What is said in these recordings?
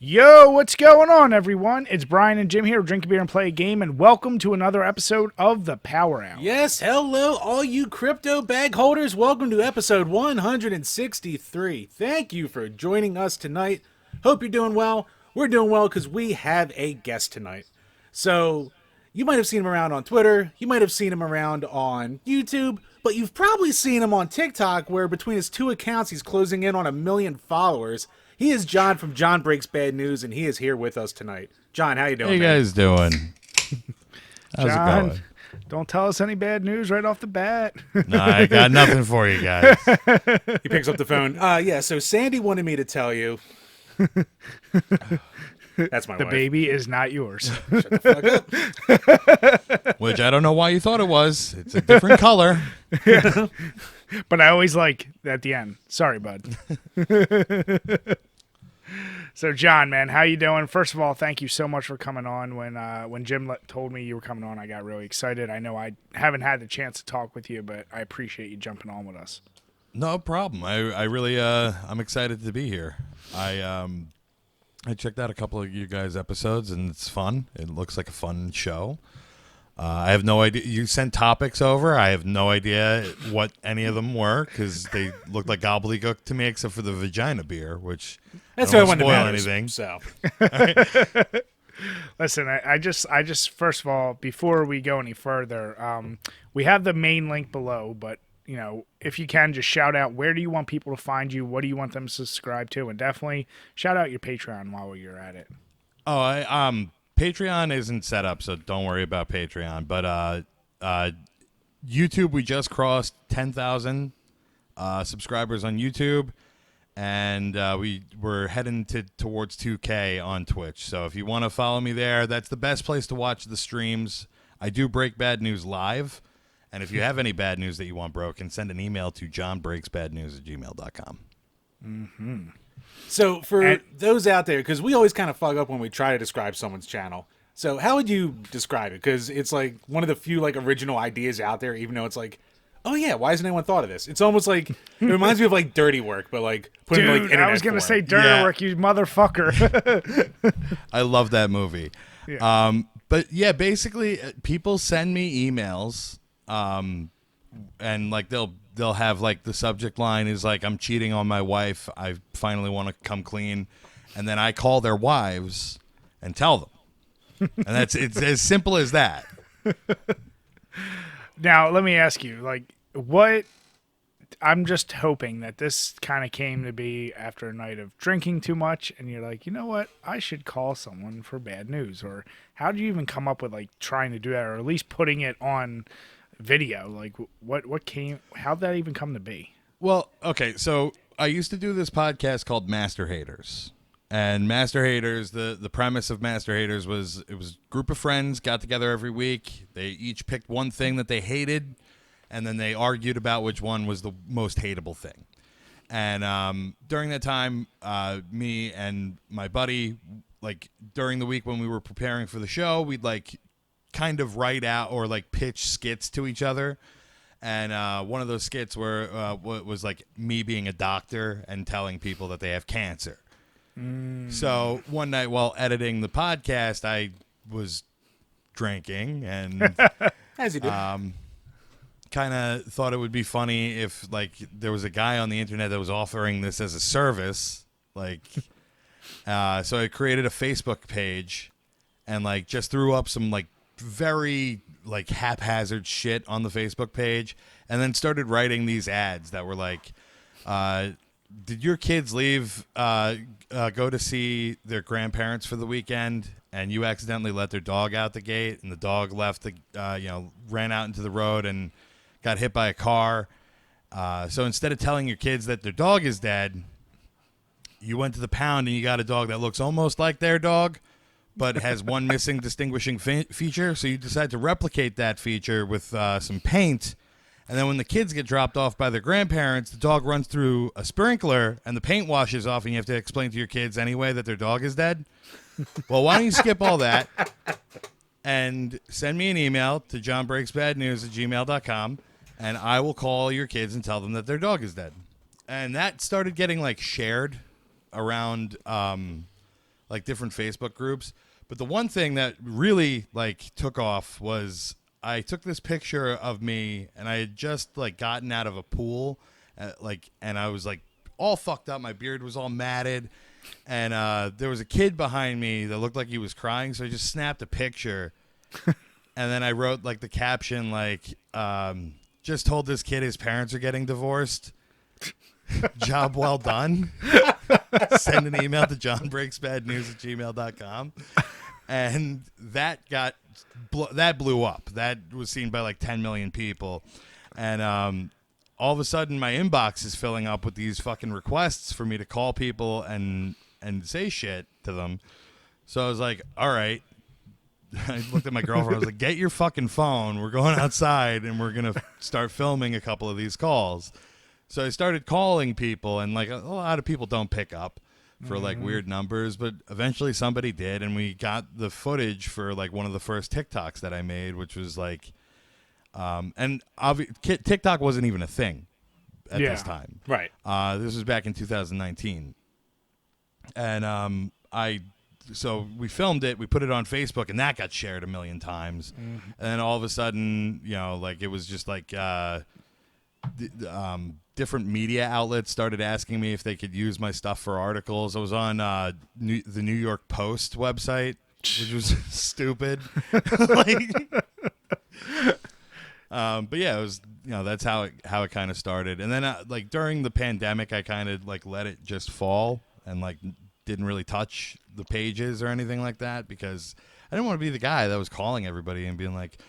Yo, what's going on, everyone? It's Brian and Jim here, Drink a Beer and Play a Game, and welcome to another episode of the Power Hour. Yes, hello, all you crypto bag holders. Welcome to episode 163. Thank you for joining us tonight. Hope you're doing well. We're doing well because we have a guest tonight. So, you might have seen him around on Twitter. You might have seen him around on YouTube. But you've probably seen him on TikTok, where between his two accounts, he's closing in on 1 million followers. He is Jon from Jon Breaks Bad News, and he is here with us tonight. Jon, how you doing? How you guys doing? How's Jon, it going? Don't tell us any bad news right off the bat. No, I got nothing for you guys. He picks up the phone. Yeah, so Sandy wanted me to tell you. That's my The wife. baby is not yours. Shut the fuck up. Which I don't know why you thought it was. It's a different color. But I always like at the end. Sorry, bud. So, Jon, man, how you doing? First of all, thank you so much for coming on. When Jim told me you were coming on, I got really excited. I know I haven't had the chance to talk with you, but I appreciate you jumping on with us. No problem. I really I'm excited to be here. I checked out a couple of you guys' episodes, and it's fun. It looks like a fun show. I have no idea. You sent topics over. I have no idea what any of them were because they looked like gobbledygook to me, except for the vagina beer, which That's I what I don't wanted wanna to spoil anything. anything. So, Listen, I just first of all, before we go any further, we have the main link below, but if you can, just shout out where do you want people to find you, what do you want them to subscribe to, and definitely shout out your Patreon while you're at it. Oh, Patreon isn't set up, so don't worry about Patreon. But YouTube, we just crossed 10,000 subscribers on YouTube, and we're heading towards 2K on Twitch. So if you want to follow me there, that's the best place to watch the streams. I do break bad news live, and if you have any bad news that you want broken, send an email to jonbreaksbadnews@gmail.com. Mm-hmm. so for those out there, because we always kind of fuck up when we try to describe someone's channel. So how would you describe it? Because it's like one of the few like original ideas out there, even though it's like, oh yeah, why hasn't anyone thought of this? It's almost like, it reminds me of like Dirty Work, but like put in like Dude, internet I was going to form. say Dirty Yeah. Work, you motherfucker. I love that movie. Yeah. But yeah, basically, people send me emails, and like they'll have like the subject line is like, I'm cheating on my wife. I finally want to come clean, and then I call their wives and tell them, and it's as simple as that. Now, let me ask you, like, what? I'm just hoping that this kind of came to be after a night of drinking too much, and you're like, you know what? I should call someone for bad news. Or how do you even come up with like trying to do that, or at least putting it on video? Like, what came? How'd that even come to be? Well, okay, so I used to do this podcast called Master Haters. And Master Haters, the premise of Master Haters was it was a group of friends got together every week. They each picked one thing that they hated, and then they argued about which one was the most hateable thing. And during that time, me and my buddy, like during the week when we were preparing for the show, we'd like kind of write out or like pitch skits to each other. And one of those skits was like me being a doctor and telling people that they have cancer. So one night while editing the podcast, I was drinking and As you do. kind of thought it would be funny if like there was a guy on the internet that was offering this as a service. Like, so I created a Facebook page and like just threw up some like very like haphazard shit on the Facebook page, and then started writing these ads that were like, did your kids leave, go to see their grandparents for the weekend, and you accidentally let their dog out the gate, and the dog left ran out into the road and got hit by a car. So instead of telling your kids that their dog is dead, you went to the pound and you got a dog that looks almost like their dog, but has one missing distinguishing feature. So you decide to replicate that feature with some paint. And then when the kids get dropped off by their grandparents, the dog runs through a sprinkler and the paint washes off, and you have to explain to your kids anyway that their dog is dead. Well, why don't you skip all that and send me an email to jonbreaksbadnews@gmail.com, and I will call your kids and tell them that their dog is dead. And that started getting like shared around like different Facebook groups. But the one thing that really like took off was I took this picture of me, and I had just like gotten out of a pool, and I was like all fucked up. My beard was all matted, and there was a kid behind me that looked like he was crying. So I just snapped a picture, and then I wrote like the caption like, "Just told this kid his parents are getting divorced. Job well done." Send an email to jonbreaksbadnews@gmail.com. And that blew up. That was seen by like 10 million people. And all of a sudden my inbox is filling up with these fucking requests for me to call people and say shit to them. So I was like, all right. I looked at my girlfriend. I was like, get your fucking phone. We're going outside and we're going to start filming a couple of these calls. So I started calling people, and like a lot of people don't pick up for like weird numbers, but eventually somebody did, and we got the footage for like one of the first TikToks that I made, which was like, TikTok wasn't even a thing at this time. Right. This was back in 2019, and so we filmed it, we put it on Facebook, and that got shared 1 million times, and then all of a sudden, like it was just like. Different media outlets started asking me if they could use my stuff for articles. I was on the New York Post website, which was stupid. But yeah, it was that's how it kind of started. And then like during the pandemic, I kind of like let it just fall and like didn't really touch the pages or anything like that because I didn't want to be the guy that was calling everybody and being like,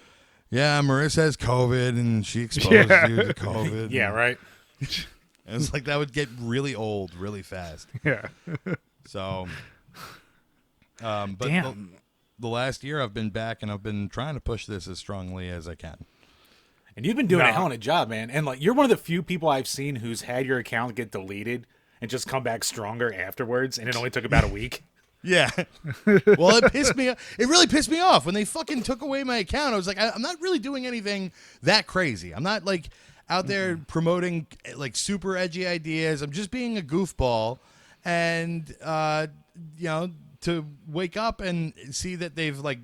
yeah, Marissa has COVID and she exposed you to COVID. Yeah, right. It was like that would get really old really fast. Yeah. So, but Damn. the last year I've been back and I've been trying to push this as strongly as I can. And you've been doing a hell of a job, man. And like you're one of the few people I've seen who's had your account get deleted and just come back stronger afterwards, and it only took about a week. Yeah. Well, it really pissed me off when they fucking took away my account. I was like, I'm not really doing anything that crazy. I'm not like out there promoting like super edgy ideas. I'm just being a goofball. And, to wake up and see that they've like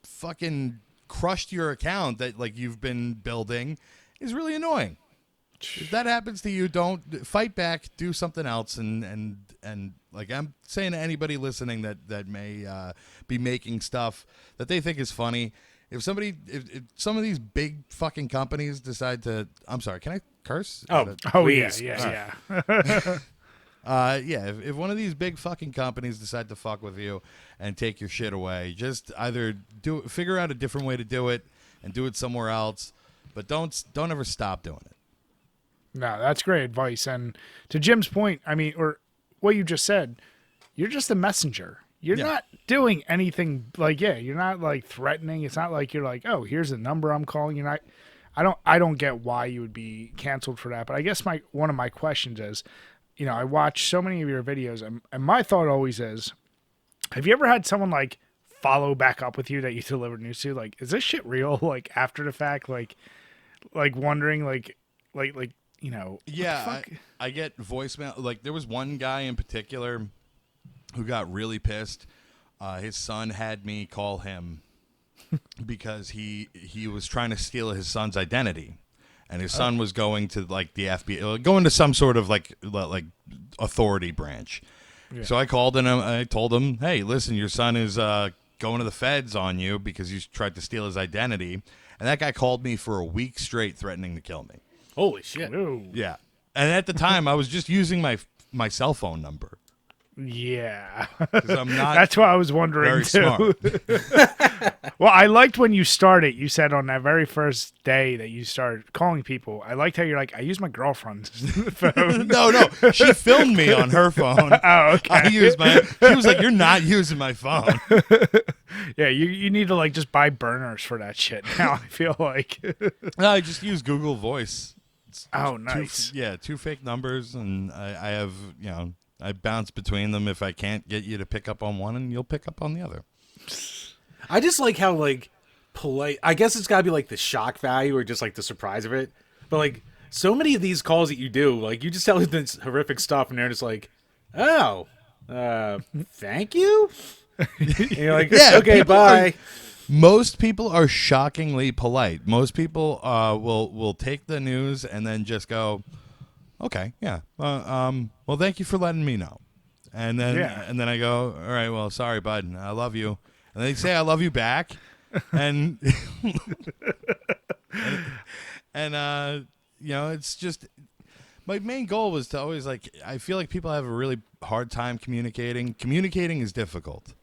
fucking crushed your account that like you've been building is really annoying. If that happens to you, don't fight back, do something else. And like I'm saying to anybody listening that may be making stuff that they think is funny, if some of these big fucking companies decide to, I'm sorry, can I curse? Yeah. If one of these big fucking companies decide to fuck with you and take your shit away, just either figure out a different way to do it and do it somewhere else, but don't ever stop doing it. No, that's great advice. And to Jim's point, I mean, or what you just said, you're just a messenger. You're not doing anything like, you're not like threatening. It's not like you're like, oh, here's a number I'm calling. You're not, I don't get why you would be canceled for that. But I guess one of my questions is, I watch so many of your videos and my thought always is, have you ever had someone like follow back up with you that you delivered news to? Like, is this shit real? Like after the fact, like wondering like, yeah, I get voicemail. Like there was one guy in particular who got really pissed. His son had me call him because he was trying to steal his son's identity, and his son was going to like the FBI, going to some sort of like authority branch. Yeah. So I called and I told him, "Hey, listen, your son is going to the feds on you because you tried to steal his identity." And that guy called me for a week straight, threatening to kill me. Holy shit! Ooh. Yeah, and at the time I was just using my cell phone number. Yeah, because I'm not. That's what I was wondering very too. Smart. Well, I liked when you started. You said on that very first day that you started calling people. I liked how you're like, I use my girlfriend's phone. No, she filmed me on her phone. Oh, okay. She was like, you're not using my phone. Yeah, you need to like just buy burners for that shit now. I feel like. No, I just use Google Voice. Oh, nice. Two fake numbers, and I have I bounce between them if I can't get you to pick up on one, and you'll pick up on the other. I just like how like polite. I guess it's gotta be like the shock value or just like the surprise of it. But like so many of these calls that you do, like you just tell them this horrific stuff, and they're just like, "Oh, Thank you. And you're like, Yeah, okay, people bye. Most people are shockingly polite. Most people will take the news and then just go, okay, yeah. Well, thank you for letting me know. And then I go, all right, well, sorry, bud. I love you. And they say I love you back. And it's just my main goal was to always I feel like people have a really hard time communicating. Communicating is difficult.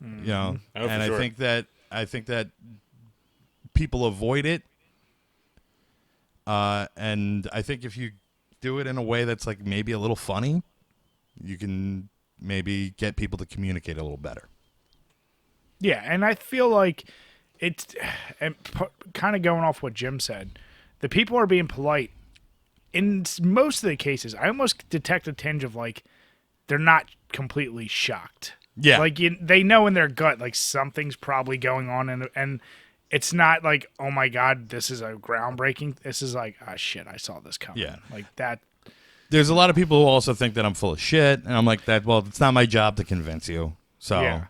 Oh, and for sure. I think that people avoid it. And I think if you do it in a way that's maybe a little funny, you can maybe get people to communicate a little better. Yeah, and I feel like it's kind of going off what Jim said. The people are being polite. In most of the cases, I almost detect a tinge of they're not completely shocked. Yeah. They know in their gut something's probably going on, and it's not oh my god, this is a groundbreaking. This is shit, I saw this coming. Yeah. That. There's a lot of people who also think that I'm full of shit, and I'm like that. Well, it's not my job to convince you. So Yeah.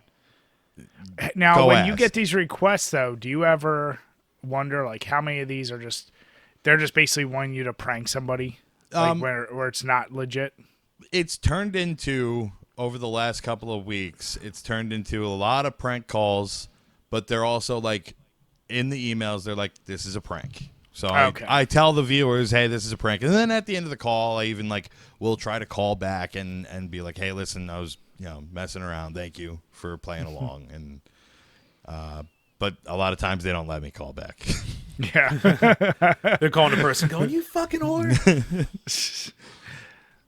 Now, go when ask. you get these requests, though, do you ever wonder how many of these are they're just basically wanting you to prank somebody, where it's not legit? It's turned into, over the last couple of weeks, it's turned into a lot of prank calls, but they're also in the emails, they're like, this is a prank. So Okay. I tell the viewers, hey, this is a prank. And then at the end of the call, I even will try to call back and be like, hey, listen, I was messing around. Thank you for playing along. And but a lot of times they don't let me call back. Yeah. They're calling the person going, you fucking whore.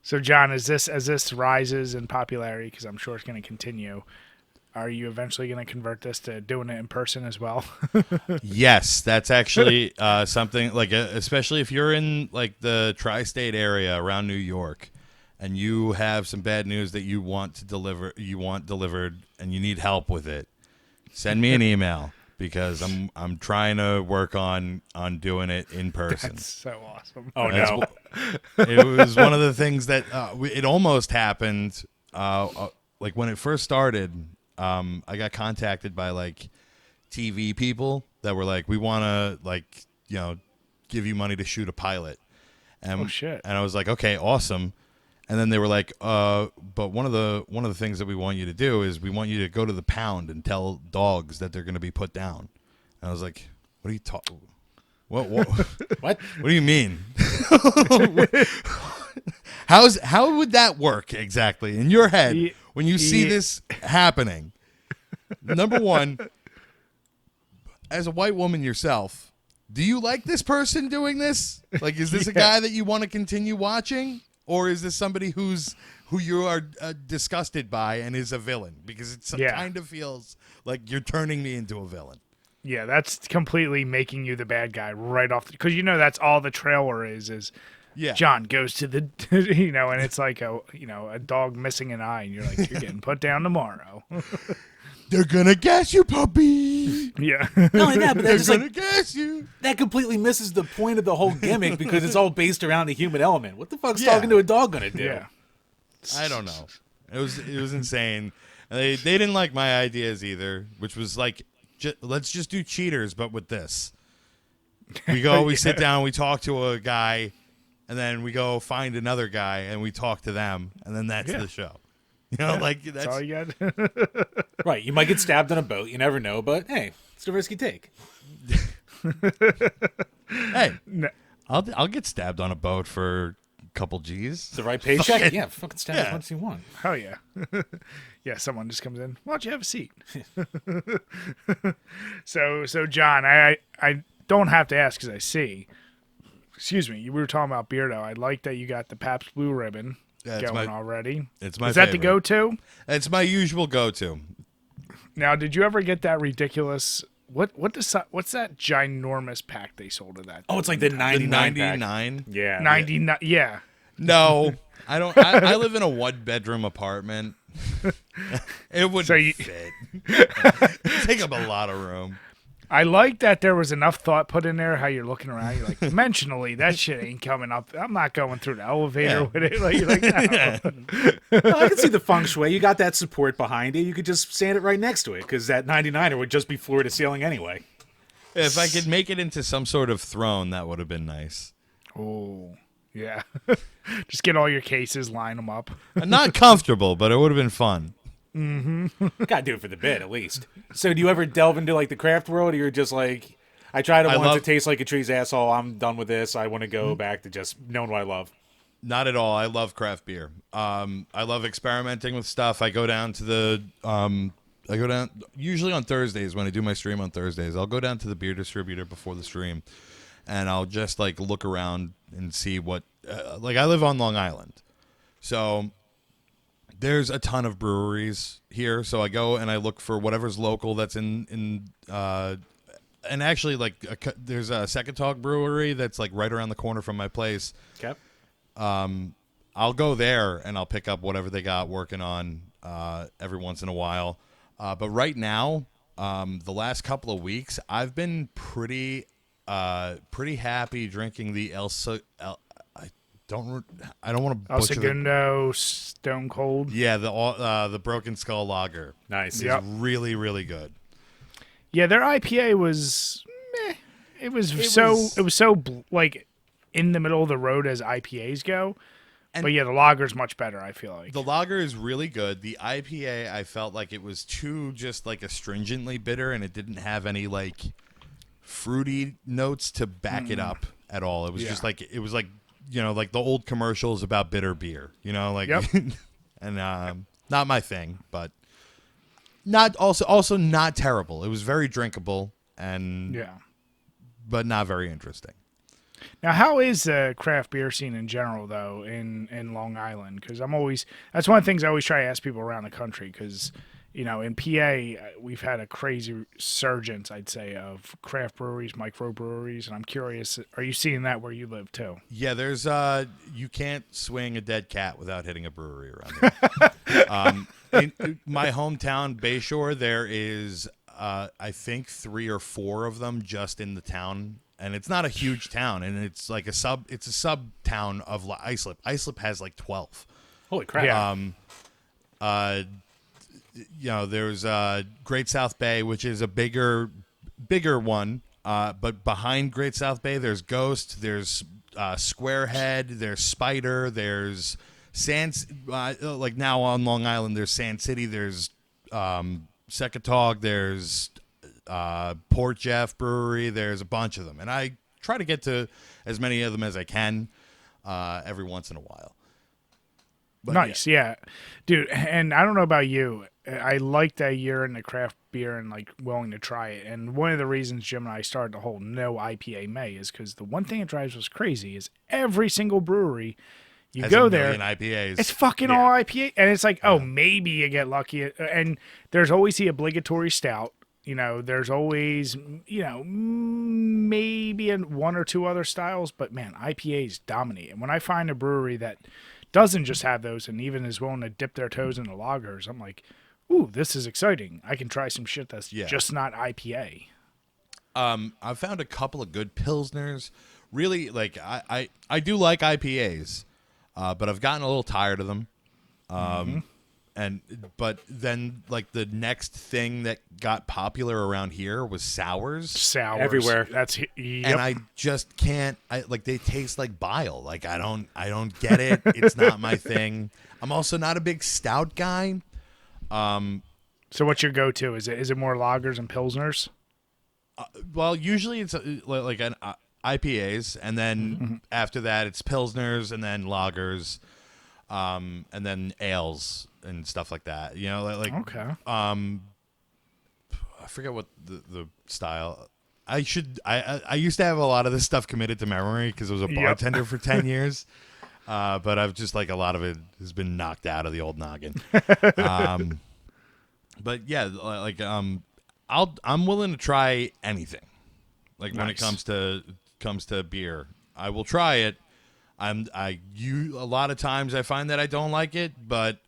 So, John, as this rises in popularity, because I'm sure it's going to continue, are you eventually going to convert this to doing it in person as well? Yes, that's actually something especially if you're in the tri-state area around New York, and you have some bad news that you want delivered, and you need help with it. Send me an email because I'm trying to work on doing it in person. That's so awesome. Oh, That's no. It was one of the things that it almost happened. When it first started, I got contacted by TV people that were like, we want to give you money to shoot a pilot. And, Oh, shit. And I was like, okay, awesome. And then they were like, but one of the things that we want you to do is we want you to go to the pound and tell dogs that they're going to be put down. And I was like, what are you talking? What? What? What do you mean? How would that work exactly in your head when you see this happening? Number one, as a white woman yourself, do you like this person doing this? Is this a guy that you want to continue watching, or is this somebody who you are disgusted by and is a villain? Because it kind of feels like you're turning me into a villain. Yeah, that's completely making you the bad guy right off, because that's all the trailer is Yeah. John goes to the and it's a dog missing an eye, and you're like, you're getting put down tomorrow. They're gonna gas you, puppy. Yeah. Not only that, but They're that's gonna gas you. that completely misses the point of the whole gimmick because it's all based around the human element. What the fuck's Yeah. talking to a dog gonna do? Yeah. I don't know. It was insane. They didn't like my ideas either, which was let's just do cheaters, but with this. We sit down, we talk to a guy, and then we go find another guy and we talk to them, and then that's the show. That's all you got. Right. You might get stabbed on a boat. You never know, but hey, it's a risky take. Hey, No. I'll get stabbed on a boat for a couple G's. It's the right paycheck. Yeah, fucking stab as much as you want. Oh yeah. Yeah, someone just comes in. Why don't you have a seat? So John, I don't have to ask because I see. Excuse me. We were talking about beer though. I like that you got the Pabst Blue Ribbon going already. It's my Is that the favorite. go-to? It's my usual go-to. Now, did you ever get that ridiculous? What's that ginormous pack they sold of that? Oh, it's like the 99 The pack. 99. Yeah. 99. Yeah. No, I don't. I live in a one-bedroom apartment. It wouldn't So you- fit. It'd take up a lot of room. I like that there was enough thought put in there. How you're looking around, you're like, dimensionally, that shit ain't coming up. I'm not going through the elevator with it. Like, you're like, no. No, I can see the feng shui. You got that support behind you. You could just stand it right next to it because that 99er would just be floor to ceiling anyway. If I could make it into some sort of throne, that would have been nice. Oh, yeah. Just get all your cases, line them up. Not comfortable, but it would have been fun. Gotta do it for the bit, at least. So do you ever delve into, like, the craft world, or you're just like, I tried it once, it tastes like a tree's asshole, I'm done with this, I want to go back to just knowing what I love? Not at all. I love craft beer. I love experimenting with stuff. I go down to the usually on Thursdays when I do my stream on Thursdays. I'll go down to the beer distributor before the stream, and I'll just like look around and see what. Like I live on Long Island, so there's a ton of breweries here. So I go and I look for whatever's local that's in. And actually, like there's a Second Talk Brewery that's like right around the corner from my place. Okay. I'll go there and I'll pick up whatever they got working on every once in a while. But right now, the last couple of weeks, I've been pretty happy drinking the I don't want to El butcher Segundo Stone Cold. Yeah, the Broken Skull Lager. Nice. Yep. It's really, really good. Yeah, their IPA was meh. It was so like in the middle of the road as IPAs go. But yeah, the lager's much better, I feel like. The lager is really good. The IPA, I felt like it was too just like astringently bitter, and it didn't have any like fruity notes to back it up at all. It was just like like the old commercials about bitter beer, like Yep. and not my thing, but not also not terrible. It was very drinkable but not very interesting. Now, how is the craft beer scene in general, though, in Long Island? Because that's one of the things I always try to ask people around the country. Because, in PA, we've had a crazy resurgence, I'd say, of craft breweries, microbreweries, and I'm curious, are you seeing that where you live too? Yeah, there's you can't swing a dead cat without hitting a brewery around here. In my hometown, Bayshore, there is I think 3 or 4 of them just in the town. And it's not a huge town, and it's like it's a sub town of Islip. Islip has like 12. Holy crap. Yeah. There's Great South Bay, which is a bigger one. But behind Great South Bay, there's Ghost, there's Squarehead, there's Spider, there's like now on Long Island, there's Sand City, there's Secatog, there's Port Jeff Brewery. There's a bunch of them, and I try to get to as many of them as I can every once in a while. But nice, yeah, dude. And I don't know about you, I like that you're in the craft beer and like willing to try it. And one of the reasons Jim and I started the whole no IPA May is because the one thing that drives us crazy is every single brewery you has go a there, million IPAs. it's fucking all IPA, and it's like, oh, maybe you get lucky. And there's always the obligatory stout. There's always, maybe in 1 or 2 other styles, but man, IPAs dominate. And when I find a brewery that doesn't just have those and even is willing to dip their toes in the lagers, I'm like, ooh, this is exciting. I can try some shit that's just not IPA. I've found a couple of good Pilsners. Really, like, I do like IPAs, but I've gotten a little tired of them. But then like the next thing that got popular around here was sours everywhere. That's and I just can't. They taste like bile. Like I don't get it. It's not my thing. I'm also not a big stout guy. So what's your go-to? Is it more lagers and pilsners? Well, usually it's like an IPAs, and then after that it's pilsners, and then lagers, and then ales and stuff like that. Okay. I forget what the style. I used to have a lot of this stuff committed to memory because I was a bartender for 10 years. But I've just like a lot of it has been knocked out of the old noggin. But yeah, like I'm willing to try anything. Like when it comes to beer, I will try it. A lot of times I find that I don't like it,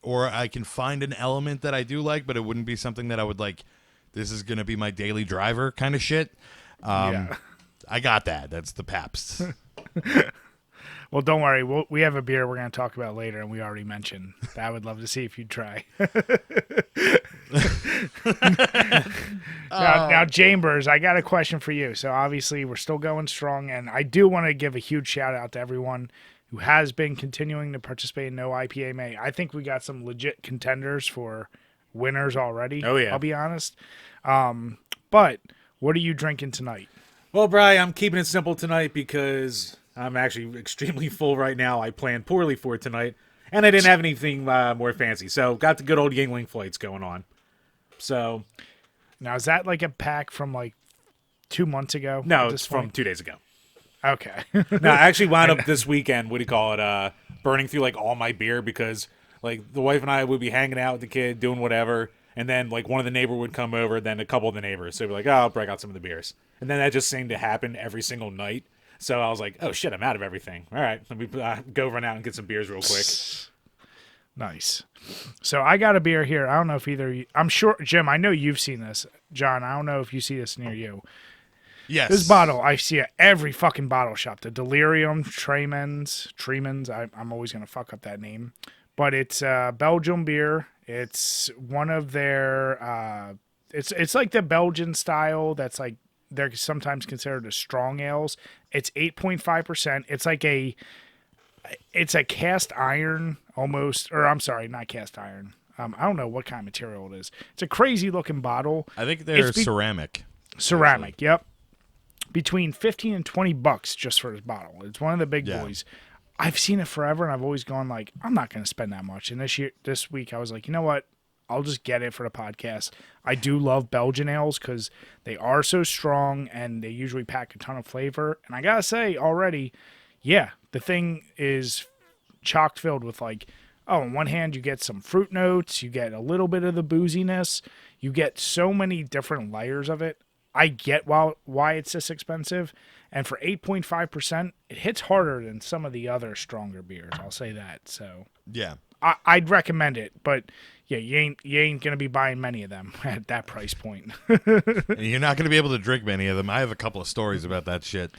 or I can find an element that I do like, but it wouldn't be something that I would like this is gonna be my daily driver kind of shit. Yeah. I got that. That's the Pabst. Well, don't worry. We have a beer we're going to talk about later, and we already mentioned that. I would love to see if you'd try. Now, Chambers, I got a question for you. So, obviously, we're still going strong, and I do want to give a huge shout-out to everyone who has been continuing to participate in No IPA May. I think we got some legit contenders for winners already. Oh, yeah. I'll be honest. But what are you drinking tonight? Well, Bri, I'm keeping it simple tonight because I'm actually extremely full right now. I planned poorly for tonight, and I didn't have anything more fancy. So got the good old Yingling flights going on. So Now, is that like a pack from like 2 months ago? no, at it's this from point? 2 days ago. Okay. No, I actually wound up this weekend, burning through like all my beer because like the wife and I would be hanging out with the kid, doing whatever, and then like one of the neighbor would come over, then a couple of the neighbors. So we'd be like, oh, I'll break out some of the beers. And then that just seemed to happen every single night. So I was like, oh shit, I'm out of everything. All right, let me go run out and get some beers real quick. Nice. So I got a beer here. I don't know if either of you, I'm sure, Jim, I know you've seen this. John, I don't know if you see this near you. Yes. This bottle, I see at every fucking bottle shop. The Delirium Tremens. I'm always going to fuck up that name. But it's Belgium Beer. It's one of their, it's like the Belgian style that's like, they're sometimes considered as strong ales. It's 8.5%. It's a cast iron almost, or I'm sorry, not cast iron. I don't know what kind of material it is. It's a crazy looking bottle. I think they're ceramic. Ceramic, actually. Yep. Between $15 and $20 just for this bottle. It's one of the big boys. I've seen it forever, and I've always gone like, I'm not going to spend that much. And this week, I was like, you know what? I'll just get it for the podcast. I do love Belgian ales because they are so strong and they usually pack a ton of flavor. And I gotta say already, yeah, the thing is chock filled with like, on one hand you get some fruit notes, you get a little bit of the booziness, you get so many different layers of it. I get why it's this expensive, and for 8.5%, it hits harder than some of the other stronger beers. I'll say that. So Yeah. I'd recommend it, but yeah, you ain't gonna be buying many of them at that price point. And you're not going to be able to drink many of them. I have a couple of stories about that shit.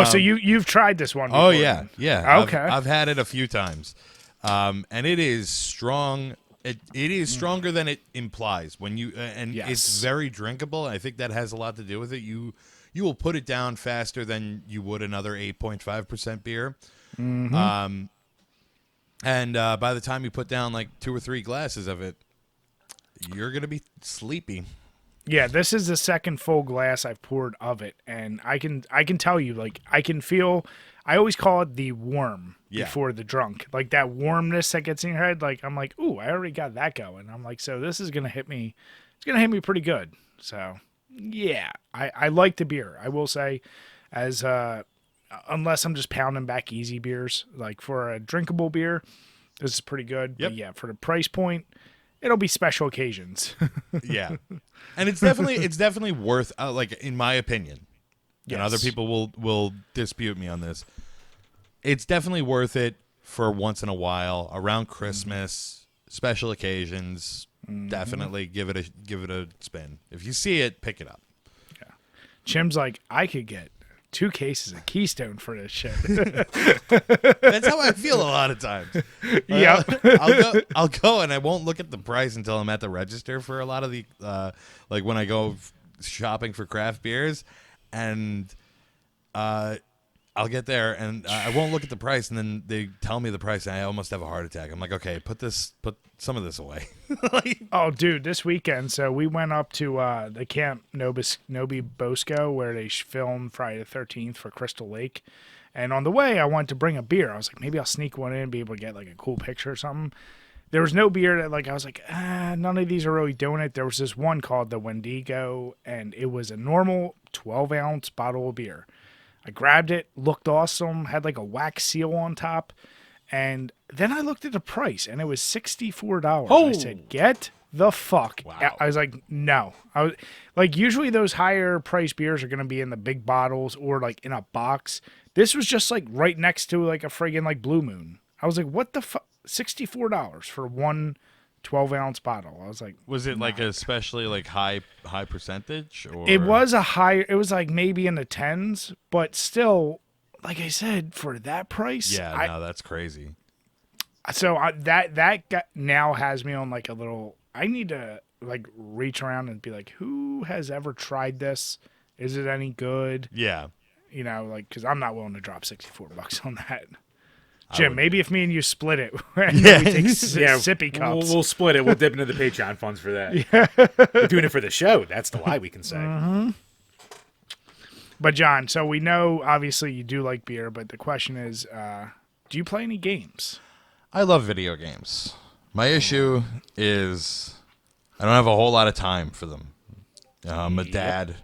So you've tried this one before? Oh, yeah. Yeah. Okay. I've had it a few times. And it is strong. It is stronger than it implies when you Yes. it's very drinkable. I think that has a lot to do with it. You will put it down faster than you would another 8.5% beer. Mm-hmm. And by the time you put down like 2 or 3 glasses of it, you're going to be sleepy. Yeah, this is the second full glass I've poured of it, and I can tell you, like, I can feel. I always call it the warm before the drunk, like that warmness that gets in your head. Like I'm like, ooh, I already got that going. I'm like, so this is gonna hit me. It's gonna hit me pretty good. So yeah, I like the beer. I will say, as unless I'm just pounding back easy beers, like for a drinkable beer, this is pretty good. Yep. But yeah, for the price point, it'll be special occasions. Yeah, and it's definitely worth like in my opinion. And other people will dispute me on this. It's definitely worth it for once in a while, around Christmas, special occasions. Definitely give it a spin. If you see it, pick it up. Yeah. Chim's like, I could get 2 cases of Keystone for this shit. That's how I feel a lot of times. Yeah. I'll go and I won't look at the price until I'm at the register for a lot of the like when I go shopping for craft beers. And I'll get there, and I won't look at the price, and then they tell me the price, and I almost have a heart attack. I'm like, okay, put some of this away. Oh, dude, this weekend, so we went up to the Camp Nobi Bosco, where they filmed Friday the 13th for Crystal Lake. And on the way, I wanted to bring a beer. I was like, maybe I'll sneak one in and be able to get like a cool picture or something. There was no beer that, like, I was like, none of these are really doing it. There was this one called the Wendigo, and it was a normal 12-ounce bottle of beer. I grabbed it, looked awesome, had like a wax seal on top, and then I looked at the price, and it was $64. Oh. I said, get the fuck. Wow. I was like, no. I was like, usually those higher price beers are going to be in the big bottles or like in a box. This was just like right next to like a friggin' like Blue Moon. I was like, what the fuck? $64 for one 12-ounce bottle. I was like, Was it like nah. especially like high percentage, or It was a higher. It was like maybe in the tens, but still, like I said, for that price, Yeah, no, that's crazy. now has me on like a little. I need to like reach around and be like, who has ever tried this? Is it any good? Yeah. You know, like because I'm not willing to drop $64 on that. I Jim, would- maybe if me and you split it, and Yeah. we take Yeah, sippy cups. We'll split it. We'll dip into the Patreon funds for that. We're doing it for the show. That's the lie we can say. But John, so we know obviously you do like beer, but the question is, do you play any games? I love video games. My issue is I don't have a whole lot of time for them. I'm a dad.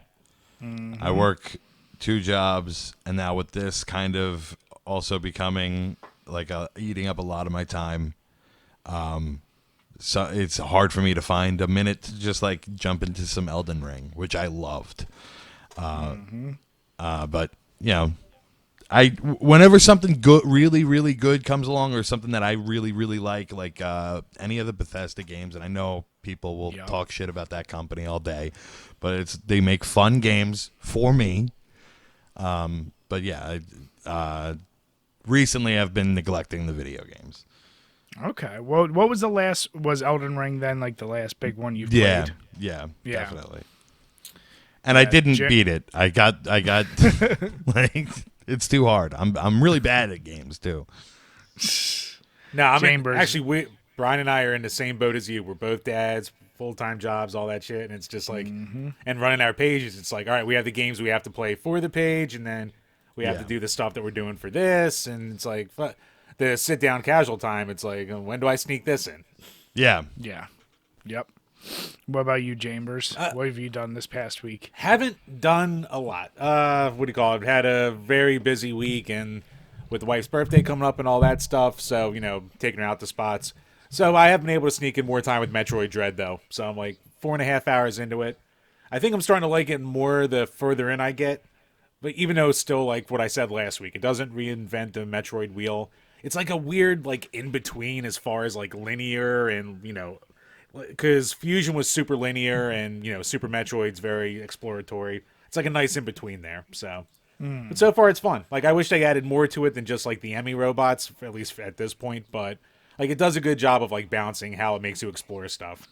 I work 2 jobs, and now with this kind of also becoming like eating up a lot of my time. So it's hard for me to find a minute to just like jump into some Elden Ring, which I loved. But you know, whenever something good, really, really good comes along, or something that I really, really like any of the Bethesda games, and I know people will Yep. talk shit about that company all day, but they make fun games for me. But yeah, recently I've been neglecting the video games. Okay. Well, what was the last? Was Elden Ring then like the last big one you Yeah, played? yeah, Yeah. definitely. And I didn't Jim- beat it. I got like it's too hard. I'm really bad at games too. No, Chambers. actually, Brian and I are in the same boat as you. We're both dads, full-time jobs, all that shit, and it's just like, and running our pages, it's like, all right, we have the games we have to play for the page, and then we have Yeah. to do the stuff that we're doing for this, and it's like, the sit-down casual time, it's like, when do I sneak this in? Yeah. Yeah. Yep. What about you, Chambers? What have you done this past week? Haven't done a lot. What do you call it? Had a very busy week, and with the wife's birthday coming up and all that stuff, so, taking her out to spots. So I have been able to sneak in more time with Metroid Dread, though. So I'm like 4.5 hours into it. I think I'm starting to like it more the further in I get. But even though it's still like what I said last week, it doesn't reinvent the Metroid wheel. It's like a weird like in between as far as like linear and because Fusion was super linear and Super Metroid's very exploratory. It's like a nice in between there. So, but so far it's fun. Like I wish they added more to it than just like the Emmy robots, at least at this point. But like it does a good job of like balancing how it makes you explore stuff.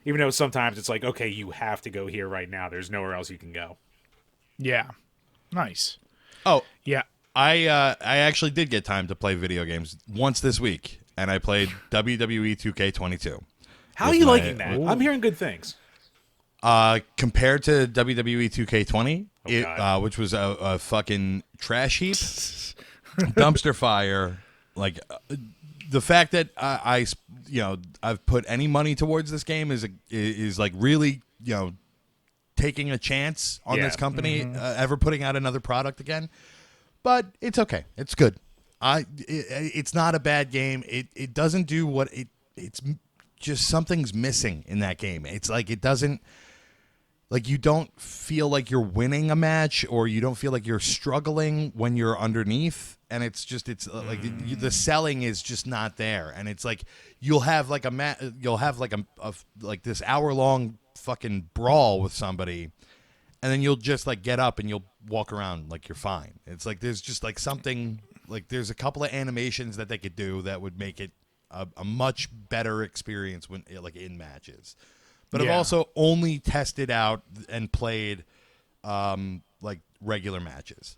Even though sometimes it's like, okay, you have to go here right now. There's nowhere else you can go. Yeah. Nice. Oh, Yeah. I actually did get time to play video games once this week, and I played WWE 2K22. How are With you my- liking that? Ooh. I'm hearing good things. Compared to WWE 2K20, God. which was a fucking trash heap, dumpster fire. Like the fact that I've put any money towards this game is like really taking a chance on Yeah. this company ever putting out another product again. But it's okay. It's good. It's not a bad game. It doesn't do what it's just something's missing in that game. It's like it doesn't. Like, you don't feel like you're winning a match, or you don't feel like you're struggling when you're underneath, and it's like the selling is just not there. And it's like you'll have like like this hour-long fucking brawl with somebody, and then you'll just like get up and you'll walk around like you're fine. It's like there's just like something, like there's a couple of animations that they could do that would make it a much better experience when like in matches. But I've Yeah. also only tested out and played like regular matches.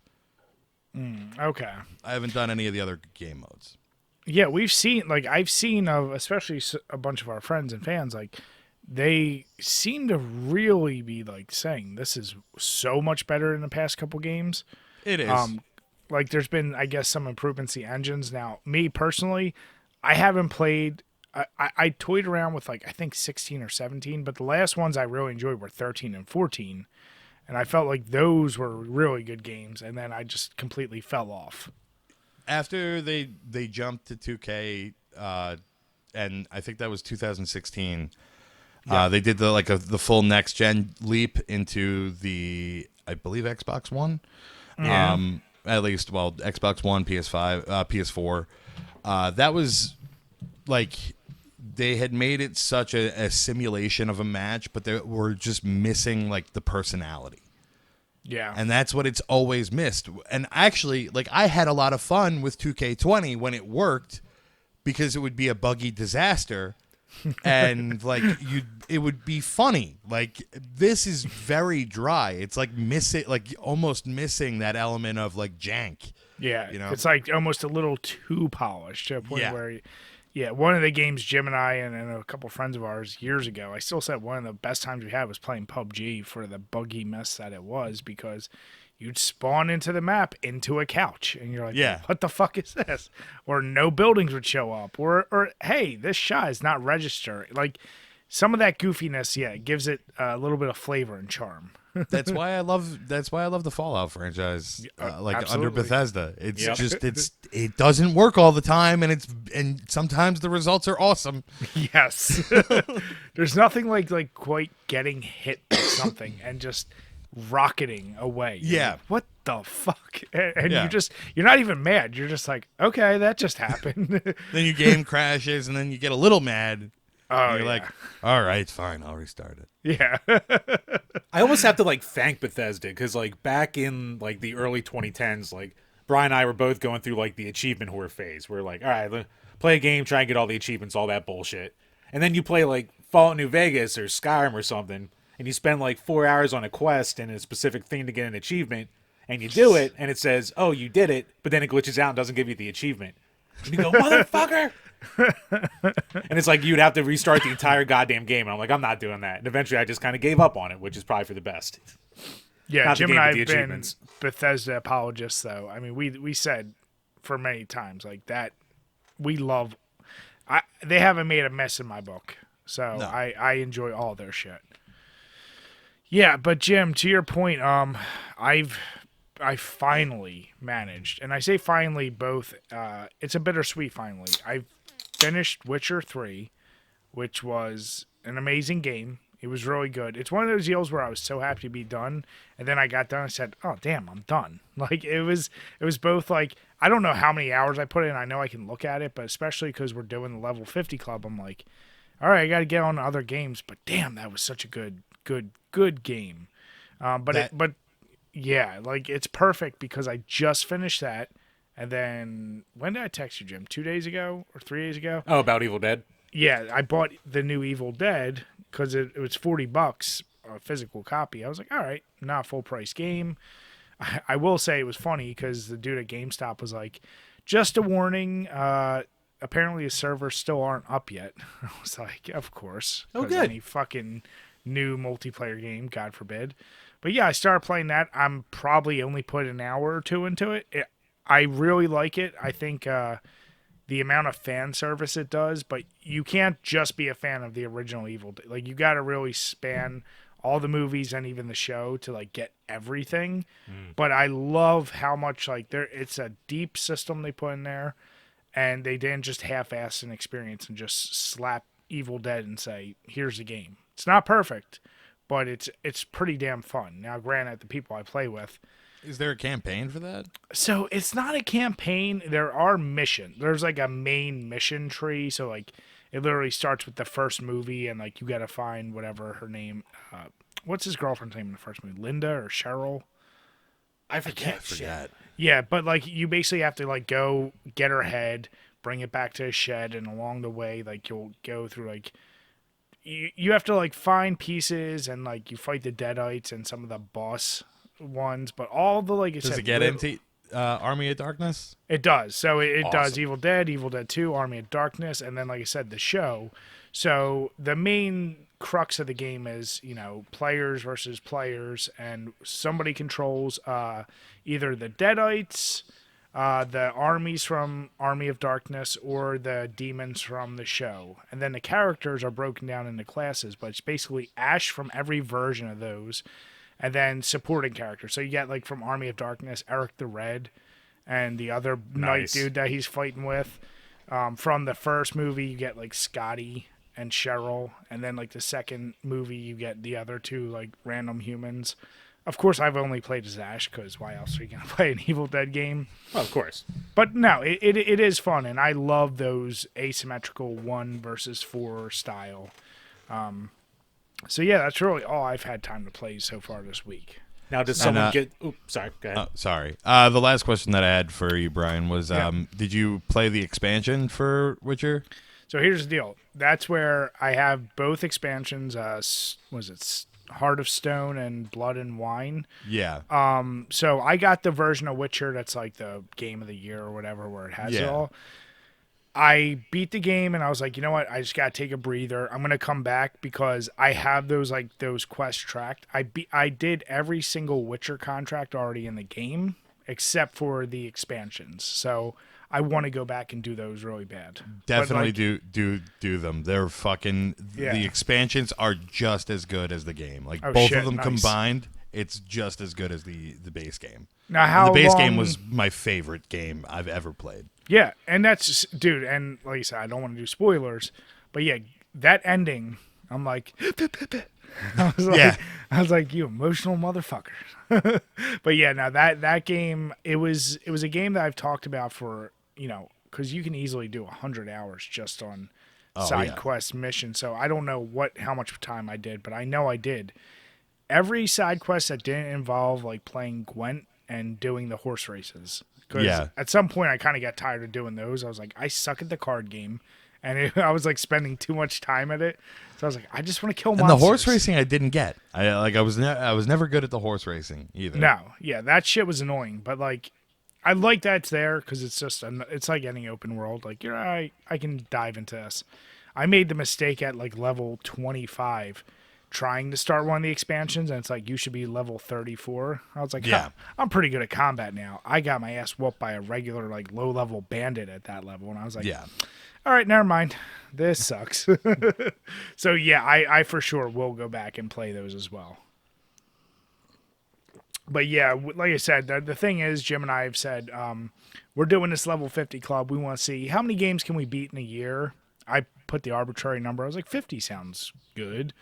Okay. I haven't done any of the other game modes. Yeah, I've seen especially a bunch of our friends and fans, like they seem to really be like saying this is so much better in the past couple games. It is. Like there's been, I guess, some improvements to the engines. Now, me personally, I haven't played. I toyed around with like I think 16 or 17, but the last ones I really enjoyed were 13 and 14, and I felt like those were really good games. And then I just completely fell off. After they jumped to 2K, and I think that was 2016. They did the full next gen leap into the, I believe, Xbox One. Yeah. At least, Xbox One, PS5, PS4. That was like they had made it such a simulation of a match, but they were just missing like the personality. Yeah. And that's what it's always missed. And actually, like, I had a lot of fun with 2K20 when it worked, because it would be a buggy disaster and like it would be funny. Like, this is very dry. It's like almost missing that element of like jank. Yeah, you know? it's like almost a little too polished to a point where, one of the games Jim and I and a couple friends of ours years ago, I still said one of the best times we had was playing PUBG for the buggy mess that it was, because you'd spawn into the map into a couch and you're like, what the fuck is this? Or no buildings would show up, or hey, this shot is not register. Like, some of that goofiness, it gives it a little bit of flavor and charm. That's why I love the Fallout franchise, like absolutely. under Bethesda. It's just it doesn't work all the time, and sometimes the results are awesome. Yes. There's nothing like quite getting hit by something and just rocketing away. You're like, what the fuck? And you're not even mad. You're just like, okay, that just happened. Then your game crashes, and then you get a little mad. Oh, you're like, all right, fine, I'll restart it. Yeah. I almost have to like thank Bethesda, because like back in like the early 2010s, like Brian and I were both going through like the achievement whore phase. We're like, all right, play a game, try and get all the achievements, all that bullshit. And then you play like Fallout New Vegas or Skyrim or something, and you spend like 4 hours on a quest and a specific thing to get an achievement, and you do it, and it says, oh, you did it, but then it glitches out and doesn't give you the achievement. And you go, motherfucker! And it's like you'd have to restart the entire goddamn game. And I'm like, I'm not doing that. And eventually I just kind of gave up on it, which is probably for the best. Yeah, Not Jim the and game I with have the been achievements. Bethesda apologists, though. I mean, we said for many times like that we love. They haven't made a mess in my book, so No. I enjoy all their shit. Yeah, but Jim, to your point, I finally managed, and I say finally both. It's a bittersweet finally. I finished Witcher 3, which was an amazing game. It was really good. It's one of those deals where I was so happy to be done, and then I got done and said, oh, damn, I'm done. Like, it was both like, I don't know how many hours I put in. I know I can look at it, but especially because we're doing the level 50 club, I'm like, all right, I got to get on to other games, but damn, that was such a good game. But like, it's perfect because I just finished that. And then, when did I text you, Jim? 2 days ago or 3 days ago? Oh, about Evil Dead? Yeah, I bought the new Evil Dead because it was $40, a physical copy. I was like, all right, not a full price game. I will say it was funny because the dude at GameStop was like, just a warning, apparently the servers still aren't up yet. I was like, of course. Oh, good. Any fucking new multiplayer game, God forbid. But yeah, I started playing that. I'm probably only put an hour or two into it. I really like it. I think the amount of fan service it does, but you can't just be a fan of the original Evil Dead. Like, you got to really span all the movies and even the show to like get everything. But I love how much like it's a deep system they put in there, and they didn't just half-ass an experience and just slap Evil Dead and say, here's the game. It's not perfect, but it's pretty damn fun. Now, granted, the people I play with, Is there a campaign for that? so it's not a campaign. There are missions. There's like a main mission tree. So like it literally starts with the first movie, and like you got to find whatever her name. What's his girlfriend's name in the first movie? Linda or Cheryl? I forget. Yeah, but like you basically have to like go get her head, bring it back to a shed, and along the way like you'll go through like you have to like find pieces, and like you fight the Deadites and some of the boss ones, but all the like I Does said, it get into Army of Darkness? It does. So it does Awesome. Evil Dead 2, Army of Darkness, and then like I said, the show. So the main crux of the game is, players versus players, and somebody controls either the Deadites, the armies from Army of Darkness, or the demons from the show. And then the characters are broken down into classes, but it's basically Ash from every version of those, and then supporting characters. So you get like from Army of Darkness, Eric the Red, and the other knight Nice. dude that he's fighting with. From the first movie, you get like Scotty and Cheryl, and then like the second movie, you get the other two like random humans. Of course, I've only played as Ash because why else are you going to play an Evil Dead game? Well, of course. But no, it is fun, and I love those asymmetrical 1 versus 4 style. So yeah, that's really all I've had time to play so far this week. Now, does someone get... Oops, sorry, go ahead. Oh, sorry. The last question that I had for you, Brian, was did you play the expansion for Witcher? So here's the deal. That's where I have both expansions. Was it Heart of Stone and Blood and Wine? Yeah. So I got the version of Witcher that's like the game of the year or whatever, where it has it all. I beat the game and I was like, you know what? I just gotta take a breather. I'm gonna come back because I have those quests tracked. I did every single Witcher contract already in the game except for the expansions. So I want to go back and do those really bad. Definitely do them. They're fucking the expansions are just as good as the game. Like both of them combined, it's just as good as the base game. Now the base game was my favorite game I've ever played. Yeah, and that's just, dude, and like you said, I don't want to do spoilers, but yeah, that ending, I'm like I was like, you emotional motherfucker. But yeah, now that game, it was a game that I've talked about for, because you can easily do 100 hours just on side quest missions. So I don't know how much time I did, but I know I did. Every side quest that didn't involve like playing Gwent and doing the horse races. Because at some point I kind of got tired of doing those. I was like, I suck at the card game. And I was like spending too much time at it. So I was like, I just want to kill monsters. And the horse racing I didn't get. I was never good at the horse racing either. No. Yeah, that shit was annoying. But like, I like that it's there because it's just it's like any open world. Like, you're right, I can dive into this. I made the mistake at like level 25 trying to start one of the expansions, and it's like, you should be level 34. I was like, I'm pretty good at combat now. I got my ass whooped by a regular like low level bandit at that level, and I was like, all right, never mind. This sucks. So yeah, I for sure will go back and play those as well. But yeah, like I said, the thing is, Jim and I have said, we're doing this level 50 club. We want to see how many games can we beat in a year. I put the arbitrary number. I was like, 50 sounds good.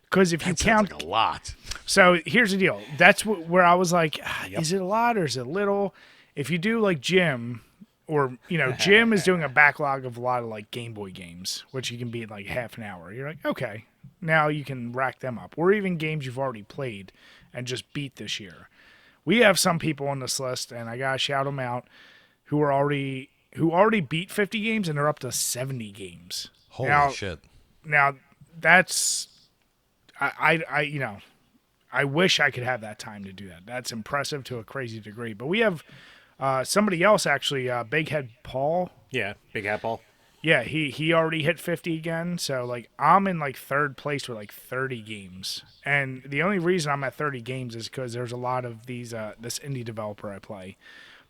Because if you count like a lot. So here's the deal. That's where I was like, is it a lot or is it little? If you do like Jim, or Jim is doing a backlog of a lot of like Game Boy games, which you can beat in like half an hour. You're like, okay, now you can rack them up. Or even games you've already played and just beat this year. We have some people on this list, and I gotta shout them out, who already beat 50 games and they're up to 70 games. Holy shit! Now that's I wish I could have that time to do that. That's impressive to a crazy degree. But we have somebody else actually, Big Head Paul. Yeah, Big Head Paul. Yeah, he already hit 50 again. So like I'm in like third place with like 30 games. And the only reason I'm at 30 games is because there's a lot of these this indie developer I play.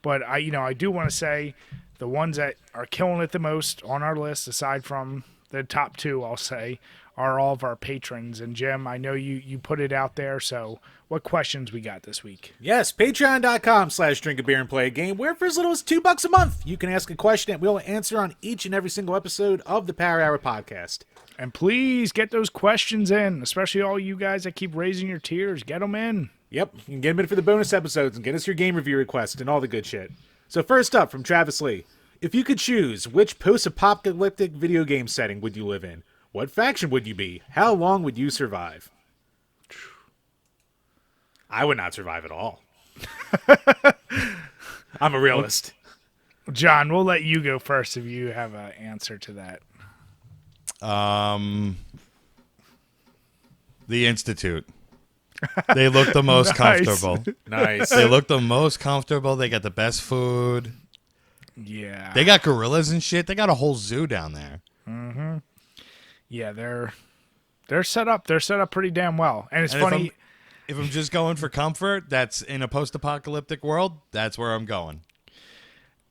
But I do want to say the ones that are killing it the most on our list, aside from the top two, I'll say, are all of our patrons. And Jim, I know you put it out there, so what questions we got this week? Yes, patreon.com/DrinkABeerandPlayAGame, where for as little as $2 a month, you can ask a question that we'll answer on each and every single episode of the Power Hour podcast. And please get those questions in, especially all you guys that keep raising your tiers. Get them in. Yep, you can get them in for the bonus episodes and get us your game review requests and all the good shit. So first up, from Travis Lee, if you could choose, which post-apocalyptic video game setting would you live in? What faction would you be? How long would you survive? I would not survive at all. I'm a realist. John, we'll let you go first if you have an answer to that. The Institute. They look the most comfortable. Nice. They look the most comfortable. They got the best food. Yeah. They got gorillas and shit. They got a whole zoo down there. Mm-hmm. Yeah, they're set up. They're set up pretty damn well. And it's funny. If I'm just going for comfort, that's in a post-apocalyptic world, that's where I'm going.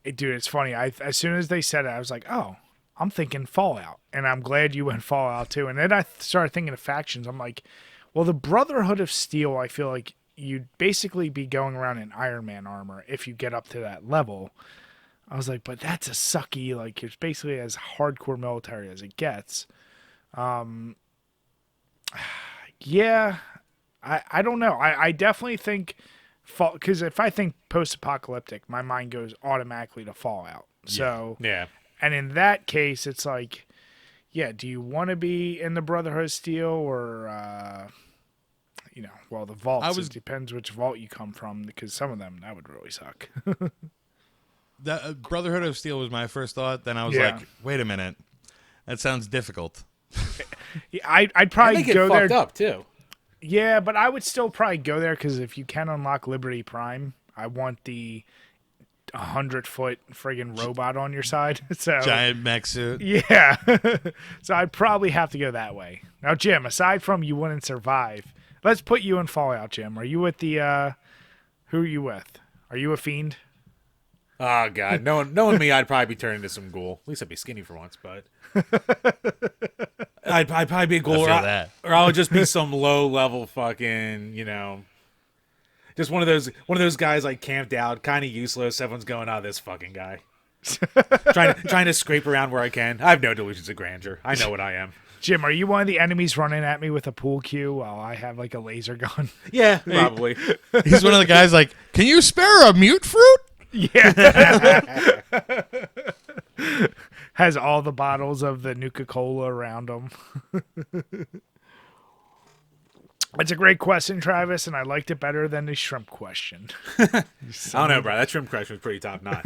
Dude, it's funny. As soon as they said it, I was like, oh, I'm thinking Fallout. And I'm glad you went Fallout too. And then I started thinking of factions. I'm like, well, the Brotherhood of Steel, I feel like you'd basically be going around in Iron Man armor if you get up to that level. I was like, but that's a sucky, like, it's basically as hardcore military as it gets. Yeah, I don't know. I definitely think because if I think post-apocalyptic, my mind goes automatically to Fallout. So Yeah. and in that case, it's like, yeah, do you want to be in the Brotherhood of Steel or well, the vaults. It depends which vault you come from, because some of them that would really suck. The Brotherhood of Steel was my first thought. Then I was like, wait a minute, that sounds difficult. Yeah, I'd probably get go there. Fucked up too. Yeah, but I would still probably go there because if you can unlock Liberty Prime, I want the 100-foot friggin' robot on your side. So Giant mech suit. Yeah. So I'd probably have to go that way. Now, Jim, aside from you wouldn't survive, let's put you in Fallout, Jim. Are you with the who are you with? Are you a fiend? Oh God, knowing me, I'd probably be turning into some ghoul. At least I'd be skinny for once, but I'd probably be a ghoul, or I would just be some low level fucking, just one of those guys like camped out, kind of useless. Everyone's going, "Oh, this fucking guy," trying to scrape around where I can. I have no delusions of grandeur. I know what I am. Jim, are you one of the enemies running at me with a pool cue while I have like a laser gun? Yeah, probably. He's one of the guys like, can you spare a mute fruit? Yeah. Has all the bottles of the Nuka-Cola around him. It's a great question, Travis, and I liked it better than the shrimp question. I don't know, bro. That shrimp question was pretty top notch.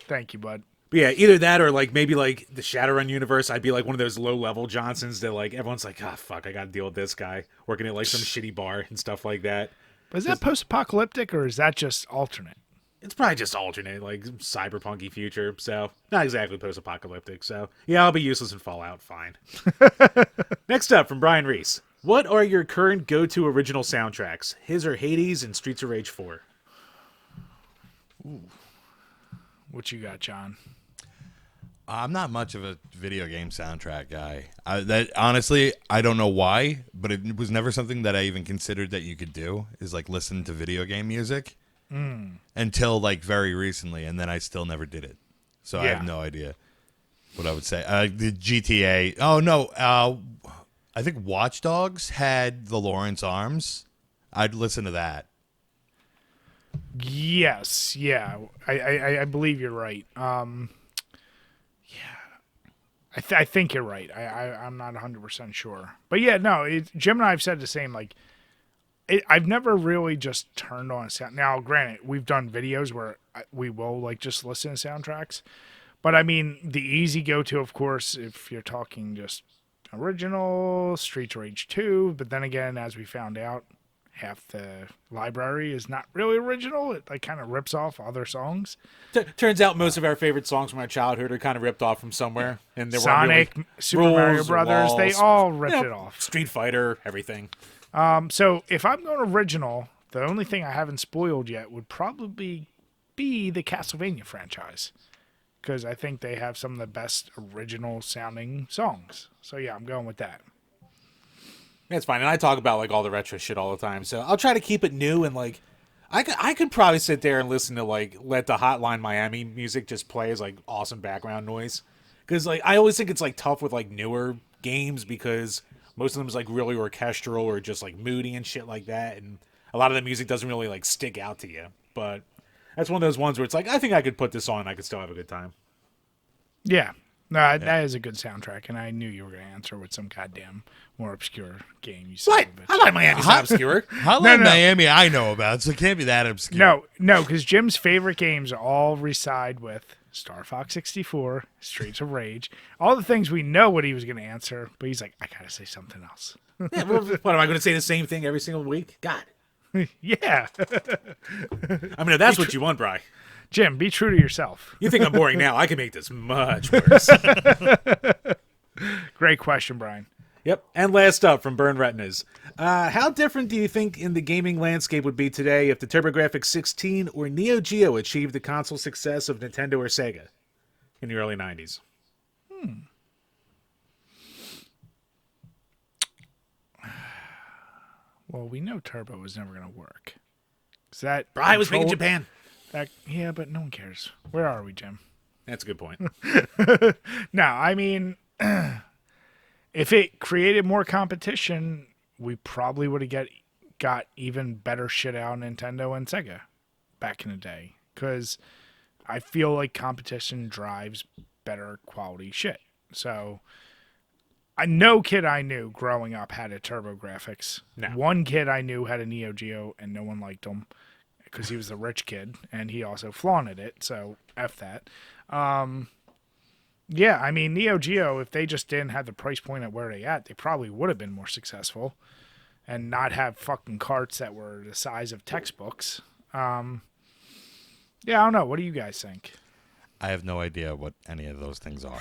Thank you, bud. But yeah, either that or like maybe like the Shadowrun universe, I'd be like one of those low level Johnsons that like everyone's like, ah, fuck, I got to deal with this guy working at like some shitty bar and stuff like that. But is that post-apocalyptic or is that just alternate? It's probably just alternate, like cyberpunky future, so not exactly post-apocalyptic. So yeah, I'll be useless in Fallout. Fine. Next up from Brian Reese. What are your current go-to original soundtracks? His are Hades and Streets of Rage 4. Ooh. What you got, John? I'm not much of a video game soundtrack guy. Honestly, I don't know why, but it was never something that I even considered that you could do, is like listen to video game music until like very recently, and then I still never did it. So I have no idea what I would say. The GTA. Oh, no. I think Watch Dogs had the Lawrence Arms. I'd listen to that. Yes. Yeah. I believe you're right. I think you're right. I'm not 100% sure. But yeah, no, Jim and I have said the same. Like, I've never really just turned on a sound. Now, granted, we've done videos where we will like just listen to soundtracks. But I mean, the easy go-to, of course, if you're talking just original, Streets of Rage 2. But then again, as we found out, half the library is not really original. It like kind of rips off other songs. Turns out most of our favorite songs from our childhood are kind of ripped off from somewhere. And there Sonic, really Super Mario Brothers, they all ripped it off. Street Fighter, everything. So if I'm going original, the only thing I haven't spoiled yet would probably be the Castlevania franchise, because I think they have some of the best original sounding songs. So yeah, I'm going with that. That's fine. And I talk about like all the retro shit all the time. So I'll try to keep it new, and like I could probably sit there and listen to like let the Hotline Miami music just play as like awesome background noise. Because like I always think it's like tough with like newer games because most of them is like really orchestral or just like moody and shit like that, and a lot of the music doesn't really like stick out to you. But that's one of those ones where it's like I think I could put this on and I could still have a good time. Yeah. No, that is a good soundtrack, and I knew you were going to answer with some goddamn more obscure game. You what? Hotline Miami's not obscure. Hotline Miami I know about, so it can't be that obscure. No, because Jim's favorite games all reside with Star Fox 64, Streets of Rage, all the things we know what he was going to answer, but he's like, I got to say something else. Yeah, what, am I going to say the same thing every single week? God. Yeah. I mean, if that's what you want, Bri. Jim, be true to yourself. You think I'm boring now? I can make this much worse. Great question, Brian. Yep. And last up from Burn Retinas. How different do you think in the gaming landscape would be today if the TurboGrafx 16 or Neo Geo achieved the console success of Nintendo or Sega in the early 90s? Well, we know Turbo was never going to work. Bri was made in Japan. Yeah, but no one cares. Where are we, Jim? That's a good point. No, I mean, if it created more competition, we probably would have got even better shit out of Nintendo and Sega back in the day. Because I feel like competition drives better quality shit. So, no kid I knew growing up had a TurboGrafx. No. One kid I knew had a Neo Geo, and no one liked him because he was a rich kid, and he also flaunted it. So, F that. Yeah, I mean, Neo Geo, if they just didn't have the price point at where they at, they probably would have been more successful and not have fucking carts that were the size of textbooks. Yeah, I don't know. What do you guys think? I have no idea what any of those things are.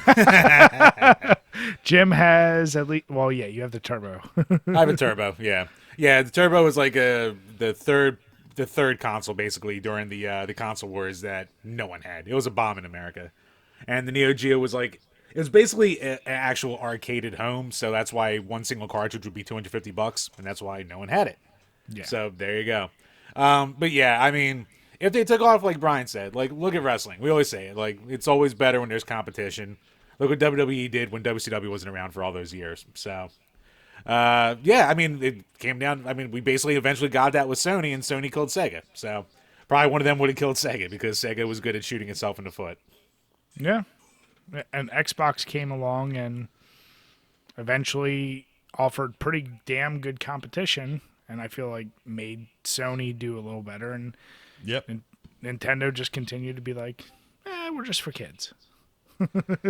Jim has at least, well, yeah, you have the Turbo. I have a Turbo, yeah. Yeah, the Turbo was like the third console, basically, during the console wars that no one had. It was a bomb in America. And the Neo Geo was like, it was basically an actual arcade at home, so that's why one single cartridge would be $250, and that's why no one had it. Yeah. So there you go. But yeah, I mean, if they took off, like Brian said, like, look at wrestling. We always say it, like, it's always better when there's competition. Look what WWE did when WCW wasn't around for all those years. So, yeah, I mean, it came down, I mean, we basically eventually got that with Sony, and Sony killed Sega. So probably one of them would have killed Sega because Sega was good at shooting itself in the foot. Yeah. And Xbox came along and eventually offered pretty damn good competition, and I feel like made Sony do a little better, and Yep. Nintendo just continued to be like, we're just for kids. Oh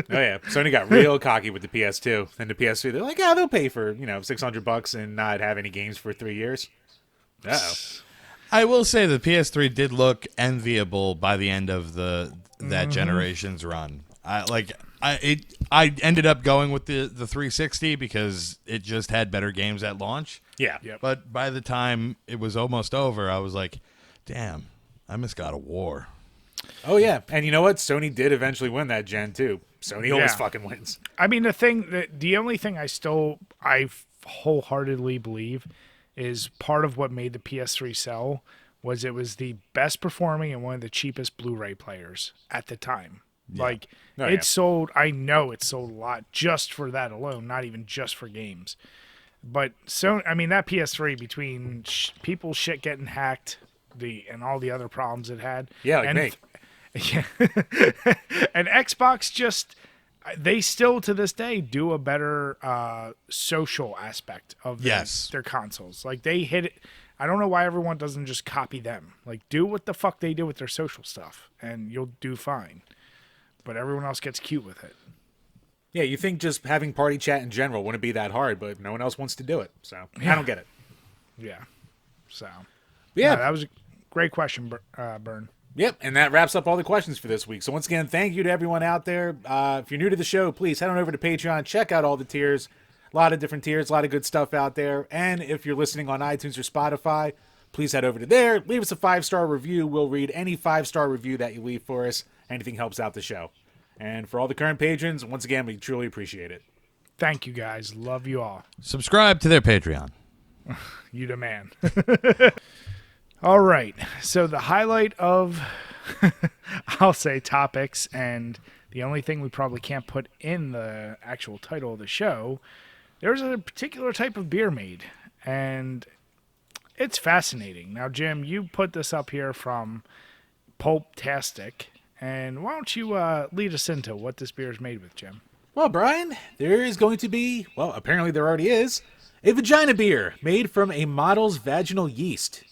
yeah, Sony got real cocky with the PS2 and the PS3. They're like, yeah, they'll pay for $600 and not have any games for 3 years. Uh-oh. I will say the PS3 did look enviable by the end of that generation's run. I ended up going with the 360 because it just had better games at launch. Yeah. Yep. But by the time it was almost over, I was like, damn, I missed God of War. Oh yeah, and you know what? Sony did eventually win that gen too. Sony always fucking wins. I mean, the only thing I wholeheartedly believe is part of what made the PS3 sell was it was the best performing and one of the cheapest Blu-ray players at the time. Yeah. Like sold, I know it sold a lot just for that alone, not even just for games. But I mean, that PS3 between people shit getting hacked, and all the other problems it had. Yeah, like me. Yeah. And Xbox they still to this day do a better social aspect of their consoles. Like they hit it. I don't know why everyone doesn't just copy them. Like do what the fuck they do with their social stuff and you'll do fine. But everyone else gets cute with it. Yeah, you think just having party chat in general wouldn't be that hard, but no one else wants to do it. So I don't get it. Yeah. So yeah, that was a great question, Bern. Yep, and that wraps up all the questions for this week. So once again, thank you to everyone out there. If you're new to the show, please head on over to Patreon. Check out all the tiers. A lot of different tiers, a lot of good stuff out there. And if you're listening on iTunes or Spotify, please head over to there. Leave us a 5-star review. We'll read any 5-star review that you leave for us. Anything helps out the show. And for all the current patrons, once again, we truly appreciate it. Thank you, guys. Love you all. Subscribe to their Patreon. You the man. All right. So the highlight of, I'll say, topics, and the only thing we probably can't put in the actual title of the show, there's a particular type of beer made, and it's fascinating. Now, Jim, you put this up here from Pulptastic, and why don't you lead us into what this beer is made with, Jim? Well, Brian, there is going to be, well, apparently there already is, a vagina beer made from a model's vaginal yeast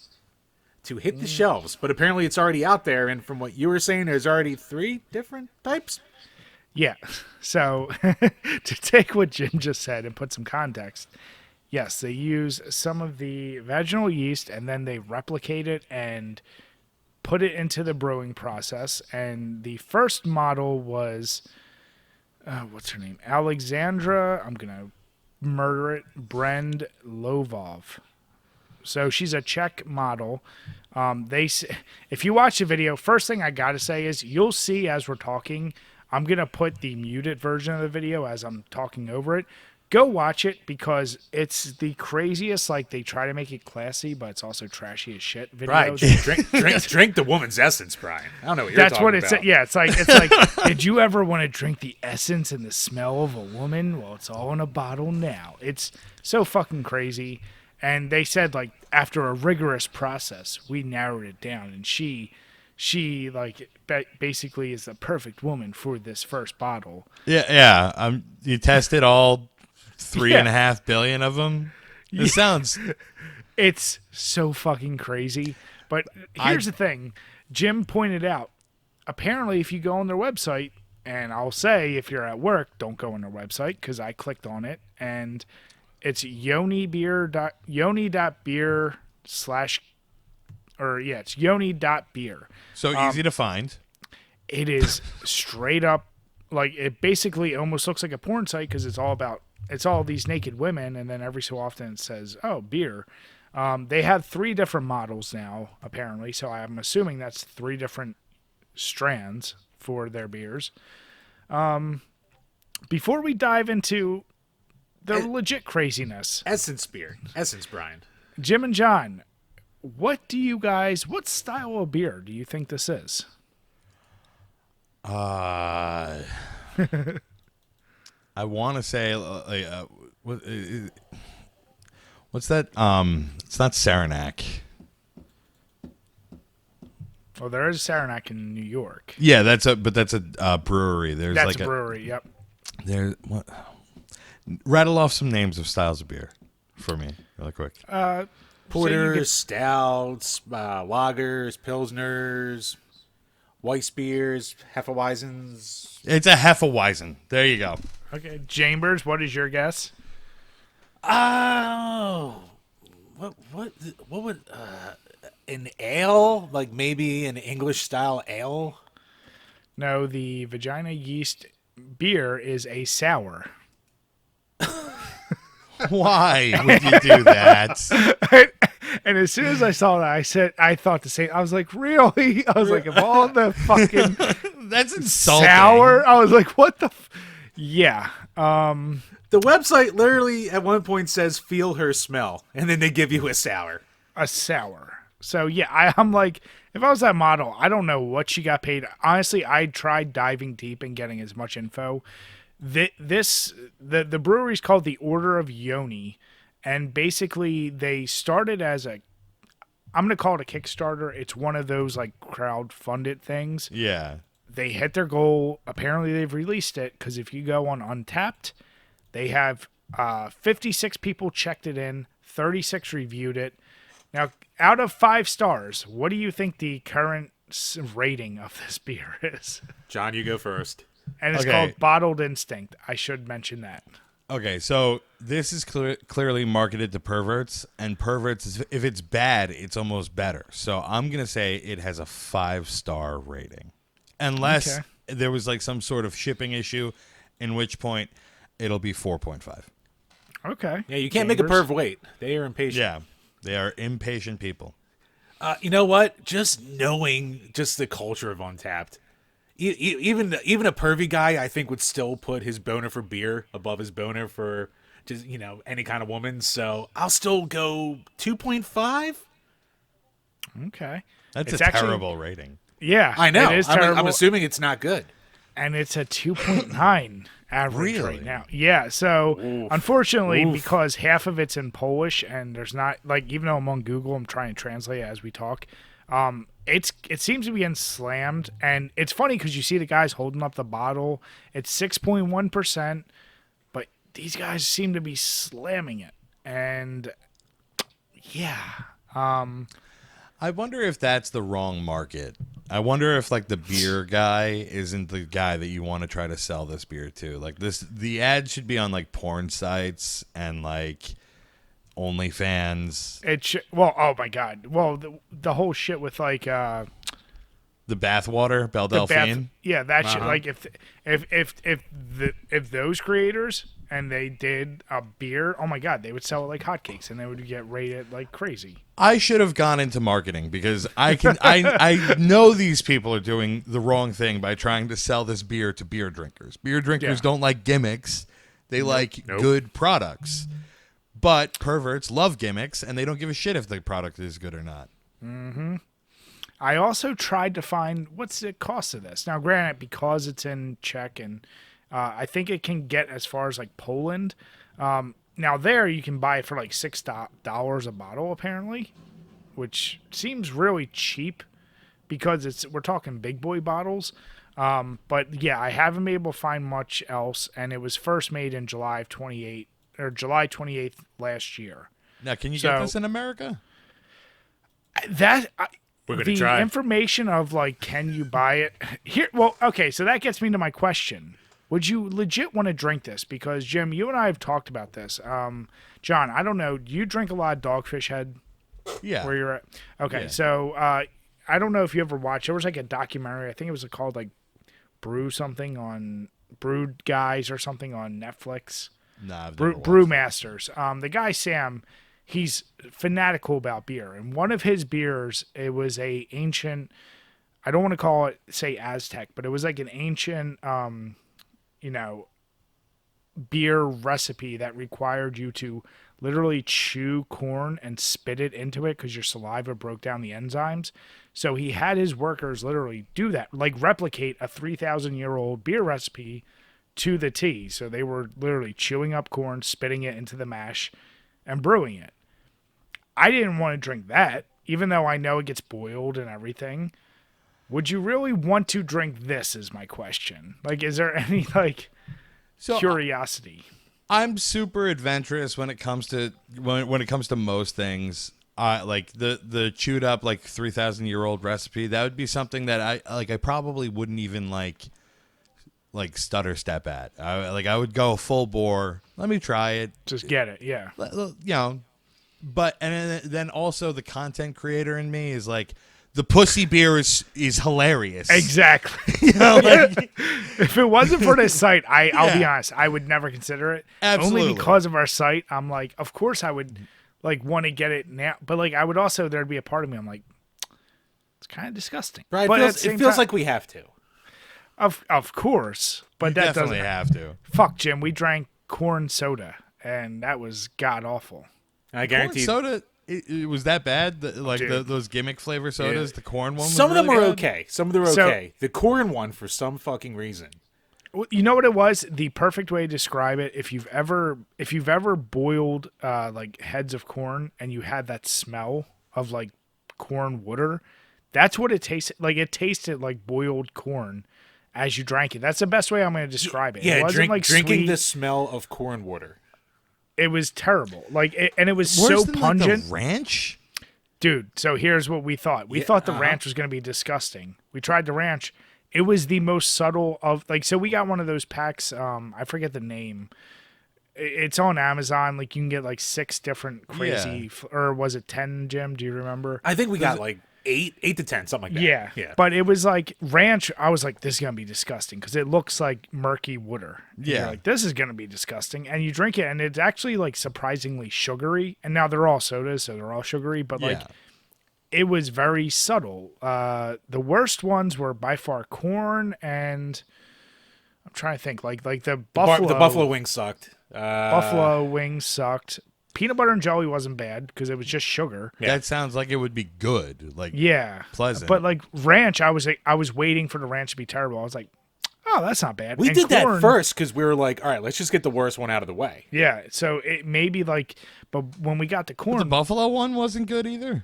to hit the shelves. But apparently it's already out there, and from what you were saying, there's already 3 different types? Yeah. So to take what Jim just said and put some context, yes, they use some of the vaginal yeast, and then they replicate it and put it into the brewing process. And the first model was, what's her name? Alexandra, I'm going to murder it, Brend Lovov. So she's a Czech model. If you watch the video, first thing I got to say is you'll see as we're talking, I'm going to put the muted version of the video as I'm talking over it. Go watch it because it's the craziest. Like they try to make it classy, but it's also trashy as shit. Right? drink the woman's essence, Brian. I don't know what you're That's talking what about. it's. Yeah, it's like. Did you ever want to drink the essence and the smell of a woman? Well, it's all in a bottle now. It's so fucking crazy. And they said, like, after a rigorous process, we narrowed it down, and she like basically is the perfect woman for this first bottle. Yeah. You tested all 3.5 Yeah. billion of them. It sounds. It's so fucking crazy. But here's the thing. Jim pointed out, apparently if you go on their website, and I'll say if you're at work, don't go on their website because I clicked on it, and it's yoni.beer it's yoni.beer. So easy to find. It is straight up, like, it basically almost looks like a porn site because it's all these naked women, and then every so often it says, oh, beer. They have 3 different models now, apparently, so I'm assuming that's 3 different strands for their beers. Before we dive into the legit craziness, Essence beer. Essence, Brian. Jim and John, what style of beer do you think this is? I want to say, what's that? It's not Saranac. Well, there is Saranac in New York. Yeah, that's a brewery. That's a brewery. Yep. What? Rattle off some names of styles of beer for me, really quick. Porters, stouts, lagers, pilsners, Weiss beers, Hefeweizens. It's a Hefeweizen. There you go. Okay, Chambers, what is your guess? Oh, what would an ale, like maybe an English style ale? No, the vagina yeast beer is a sour. Why would you do that? And as soon as I saw that, I thought the same. I was like, really? I was like, of all the fucking That's insulting. sour, I was like, what the? Yeah. The website literally at one point says "feel her smell," and then they give you a sour. A sour. So yeah, I'm like, if I was that model, I don't know what she got paid. Honestly, I tried diving deep and getting as much info. The brewery's called the Order of Yoni, and basically they started as I'm gonna call it a Kickstarter. It's one of those like crowd-funded things. Yeah. They hit their goal. Apparently, they've released it because if you go on Untapped, they have 56 people checked it in, 36 reviewed it. Now, out of 5 stars, what do you think the current rating of this beer is? John, you go first. And it's called Bottled Instinct. I should mention that. Okay, so this is clearly marketed to perverts, and perverts, if it's bad, it's almost better. So I'm going to say it has a 5-star rating. Unless there was like some sort of shipping issue, in which point it'll be 4.5. Okay. Yeah, you can't make a perv wait. They are impatient. Yeah, they are impatient people. You know what? Just knowing just the culture of Untapped. Even a pervy guy, I think, would still put his boner for beer above his boner for just any kind of woman. So I'll still go 2.5. Okay. That's it's a actually terrible rating. Yeah, I know. It is terrible. I'm assuming it's not good. And it's a 2.9 average Really? right now. Yeah, so unfortunately, because half of it's in Polish and there's not, like, even though I'm on Google, I'm trying to translate it as we talk. It seems to be getting slammed, and it's funny because you see the guys holding up the bottle. It's 6.1%, but these guys seem to be slamming it. And yeah, I wonder if that's the wrong market. I wonder if like the beer guy isn't the guy that you want to try to sell this beer to. Like the ad should be on like porn sites and like OnlyFans. Oh my God. Well, the whole shit with like the bathwater, Belle Delphine. Yeah, that shit. Like if those creators and they did a beer, oh my God, they would sell it like hotcakes and they would get rated like crazy. I should have gone into marketing because I know these people are doing the wrong thing by trying to sell this beer to beer drinkers. Beer drinkers don't like gimmicks. They like good products. But perverts love gimmicks, and they don't give a shit if the product is good or not. Mm-hmm. I also tried to find what's the cost of this. Now, granted, because it's in Czech, and I think it can get as far as like Poland. Now there you can buy it for like $6 a bottle apparently, which seems really cheap because we're talking big boy bottles. But yeah, I haven't been able to find much else, and it was first made in July 28th last year. Now, can you get this in America? We're gonna try. The information of like, can you buy it here? Well, okay, so that gets me to my question. Would you legit want to drink this? Because Jim, you and I have talked about this. John, I don't know. Do you drink a lot of Dogfish Head? Yeah. Where you're at? Okay, Yeah. so I don't know if you ever watched. There was like a documentary. I think it was called like Brewed Guys or something on Netflix. Nah, Brewmasters. The guy Sam, he's fanatical about beer, and one of his beers, it was a ancient. I don't want to call it say Aztec, but it was like an ancient, beer recipe that required you to literally chew corn and spit it into it because your saliva broke down the enzymes. So he had his workers literally do that, like replicate a 3,000-year-old beer recipe to the T. So they were literally chewing up corn, spitting it into the mash, and brewing it. I didn't want to drink that, even though I know it gets boiled and everything. Would you really want to drink this is my question. Like, is there any, curiosity? I'm super adventurous when it comes to when it comes to most things. Like the chewed up 3,000-year-old recipe, that would be something that I probably wouldn't even like stutter step at. I would go full bore. Let me try it. Just get it, yeah. But and then also the content creator in me is like, the pussy beer is hilarious. Exactly. If it wasn't for this site, I'll be honest, I would never consider it. Absolutely. Only because of our site, I'm like, of course I would want to get it now. But I would also, there'd be a part of me, I'm like, it's kind of disgusting. Right, but it feels like we have to. Of course. But that definitely doesn't have to. Fuck, Jim, we drank corn soda, and that was god awful. I guarantee corn soda. It was that bad? Those gimmick flavor sodas, the corn one. Some of them are good? okay. Some of them are okay. The corn one, for some fucking reason. You know what it was? The perfect way to describe it. If you've ever boiled heads of corn and you had that smell of corn water, that's what it tasted like. It tasted like boiled corn as you drank it. That's the best way I'm going to describe it. Yeah, it wasn't drinking sweet. the smell of corn water. It was terrible. And it was Worse so than, pungent. the ranch? Dude, so here's what we thought. We thought the ranch was going to be disgusting. We tried the ranch. It was the most subtle of so we got one of those packs. I forget the name. It's on Amazon. You can get 6 different crazy, or was it 10, Jim? Do you remember? I think we got 8 to 10, something like that. Yeah. But it was ranch. I was like, this is going to be disgusting because it looks like murky water. And you're like, this is going to be disgusting. And you drink it, and it's actually surprisingly sugary. And now they're all sodas, so they're all sugary. But it was very subtle. The worst ones were by far corn, and I'm trying to think the buffalo. The buffalo wings sucked. Buffalo wings sucked. Peanut butter and jelly wasn't bad because it was just sugar. Yeah. That sounds like it would be good. Pleasant. But ranch, I was waiting for the ranch to be terrible. I was like, oh, that's not bad. We and did corn, that first because we were like, all right, let's just get the worst one out of the way. Yeah. So it maybe but when we got the corn, but the buffalo one wasn't good either.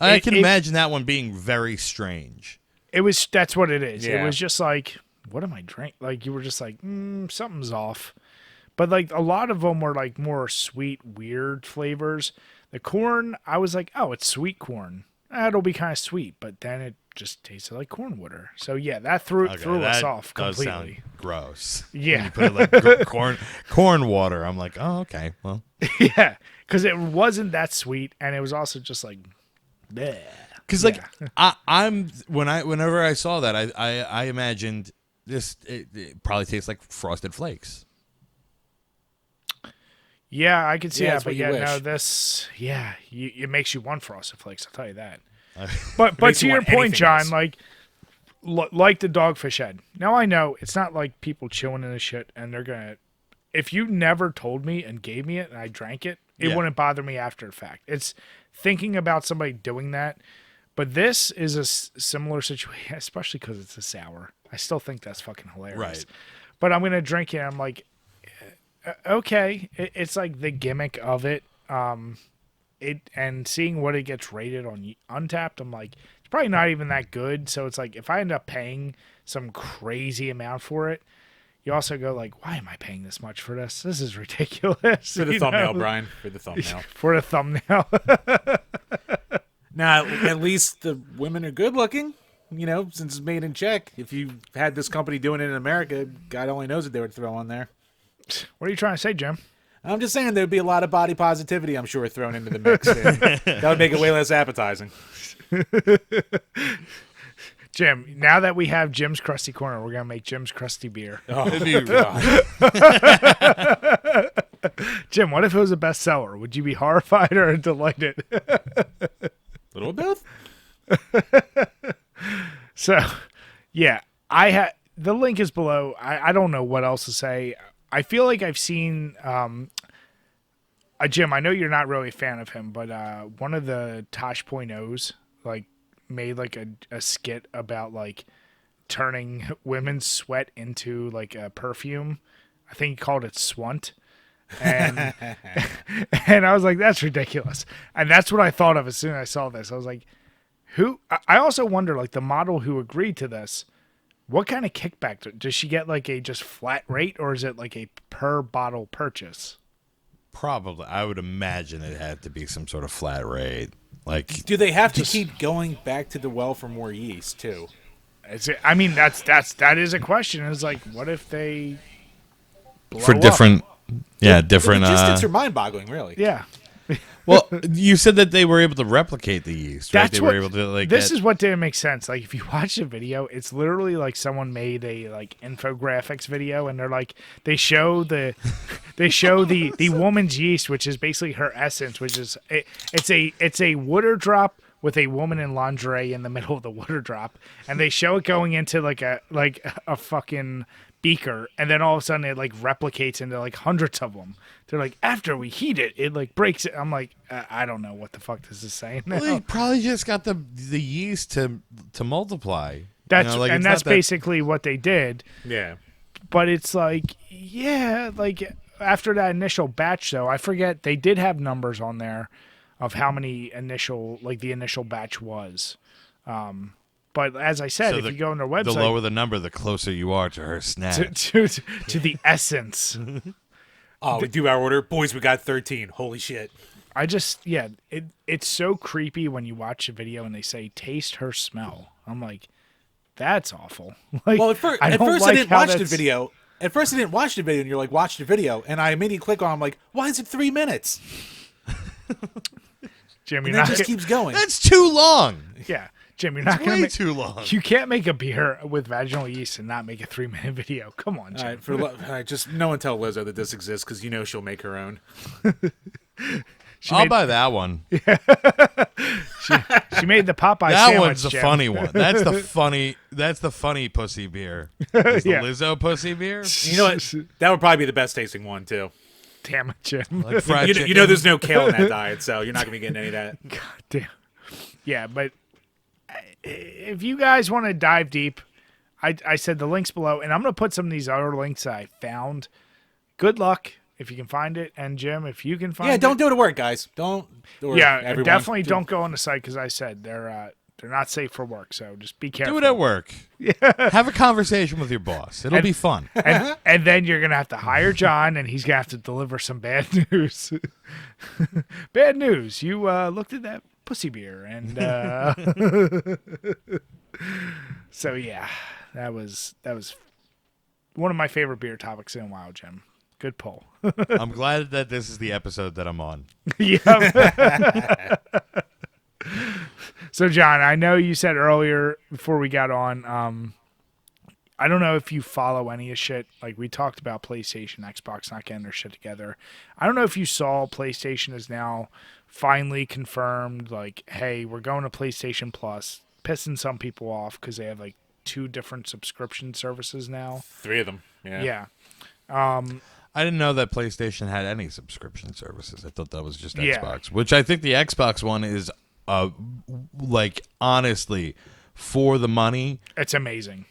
I can imagine that one being very strange. That's what it is. Yeah. It was just what am I drinking? You were just something's off. But a lot of them were more sweet, weird flavors. The corn, I was like, oh, it's sweet corn. It'll be kind of sweet, but then it just tasted like corn water. So yeah, that threw us off completely. Does sound gross. Yeah, when you put it corn water. I'm like, oh, okay, well, yeah, because it wasn't that sweet, and it was also just bleh. Because whenever I saw that, I imagined this. It probably tastes like Frosted Flakes. Yeah, I can see that, but wish. this, it makes you want Frosted Flakes. I'll tell you that. But to your point, John, like the Dogfish Head. Now I know it's not like people chewing in the shit, and they're gonna. If you never told me and gave me it, and I drank it, it wouldn't bother me after the fact. It's thinking about somebody doing that. But this is a similar situation, especially because it's a sour. I still think that's fucking hilarious. Right. But I'm gonna drink it. And I'm like. okay. It's like the gimmick of it. And seeing what it gets rated on Untapped, I'm like, it's probably not even that good. So it's like, if I end up paying some crazy amount for it, you also go like, why am I paying this much for this? This is ridiculous. For the thumbnail, Brian. For the thumbnail. For the thumbnail. Now, at least the women are good looking. Since it's made in Czech. If you had this company doing it in America, God only knows what they would throw on there. What are you trying to say, Jim? I'm just saying there'd be a lot of body positivity, I'm sure, thrown into the mix. That would make it way less appetizing. Jim, now that we have Jim's Crusty Corner, we're going to make Jim's Crusty Beer. Oh, Jim, what if it was a bestseller? Would you be horrified or delighted? Little both. So, yeah, the link is below. I don't know what else to say. I feel like I've seen Jim. I know you're not really a fan of him, but one of the Tosh.0s like made like a skit about like turning women's sweat into like a perfume. I think he called it Swunt. And and I was like, that's ridiculous. And that's what I thought of as soon as I saw this. I was like, who? I also wonder, like, the model who agreed to this, what kind of kickback? Does she get like a just flat rate, or is it like a per bottle purchase? Probably. I would imagine it had to be some sort of flat rate. Like, do they have to keep going back to the well for more yeast too? I mean, that is a question. It's like, what if they blow for different, up? Different. The logistics are mind-boggling, really. Yeah. Well, you said that they were able to replicate the yeast, right? They were able to like. This is what didn't make sense. Like, if you watch the video, it's literally like someone made a like infographics video, and they're like they show the woman's yeast, which is basically her essence, which is it's a water drop with a woman in lingerie in the middle of the water drop, and they show it going into like a fucking beaker, and then all of a sudden it like replicates into like hundreds of them. They're like, after we heat it, it like breaks it. I'm like, I don't know what the fuck this is saying now. Well, they probably just got the yeast to multiply. That's that's basically what they did. Yeah. But it's like, yeah, like after that initial batch, though, I forget, they did have numbers on there of how many the initial batch was. But as I said, So if you go on their website, the lower the number, the closer you are to her snap. to the essence. Oh, we do our order. Boys, we got 13. Holy shit. I just, it's so creepy when you watch a video and they say, taste her smell. I'm like, that's awful. Like, Well, at first I didn't watch the video. At first I didn't watch the video, and you're like, watch the video. And I immediately click on, I'm like, why is it 3 minutes? Jim, And it just keeps going. That's too long. Yeah. Jim, you're not going to Way too long. You can't make a beer with vaginal yeast and not make a 3-minute video. Come on, Jim. All right, just no one tell Lizzo that this exists, because she'll make her own. I'll buy that one. She made the Popeye That sandwich, one's the Jim. funny one. That's the funny pussy beer. Is the Yeah. Lizzo pussy beer? You know what? That would probably be the best tasting one, too. Damn it, Jim. Like fried You chicken? know there's no kale in that diet, so you're not going to be getting any of that. God damn. Yeah, but if you guys want to dive deep, I said the link's below, and I'm going to put some of these other links I found. Good luck if you can find it, and Jim, if you can find it. Yeah, don't do it at work, guys. Don't. Yeah, definitely don't go on the site, because I said they're not safe for work, so just be careful. Do it at work. Have a conversation with your boss. It'll be fun. And then you're going to have to hire John, and he's going to have to deliver some bad news. Bad news. You looked at that pussy beer, and so yeah, that was one of my favorite beer topics in a while, Jim. Good pull. I'm glad that this is the episode that I'm on. Yeah. So John, I know you said earlier before we got on, I don't know if you follow any of shit. Like, we talked about PlayStation, Xbox not getting their shit together. I don't know if you saw PlayStation is now finally confirmed, like, hey, we're going to PlayStation Plus, pissing some people off because they have like 2 different subscription services now. 3 of them. Yeah. I didn't know that PlayStation had any subscription services. I thought that was just Yeah. Xbox, which I think the Xbox one is, like, honestly, for the money, It's amazing.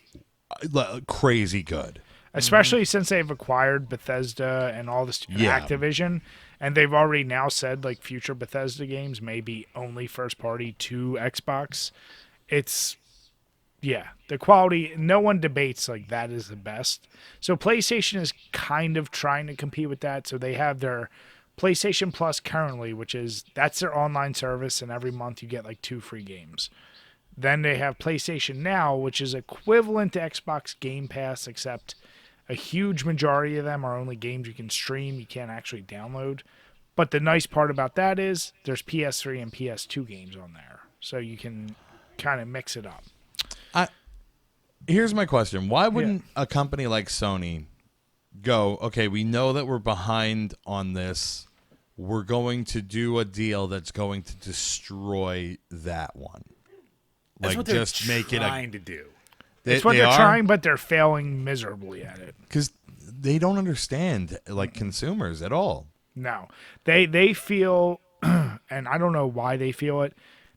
crazy good. especially since they've acquired Bethesda and all this Yeah. Activision, and they've already now said like future Bethesda games may be only first party to Xbox. It's the quality, no one debates like that is the best. So PlayStation is kind of trying to compete with that. So they have their PlayStation Plus currently, that's their online service, and every month you get like 2 free games. Then they have PlayStation Now, which is equivalent to Xbox Game Pass, except a huge majority of them are only games you can stream, you can't actually download. But the nice part about that is there's PS3 and PS2 games on there. So you can kind of mix it up. Here's my question. Why wouldn't a company like Sony go, okay, we know that we're behind on this. We're going to do a deal that's going to destroy that one. That's what they're trying to do. It's what they're trying, but they're failing miserably at it. Because they don't understand like consumers at all. No. They feel, and I don't know why they feel it,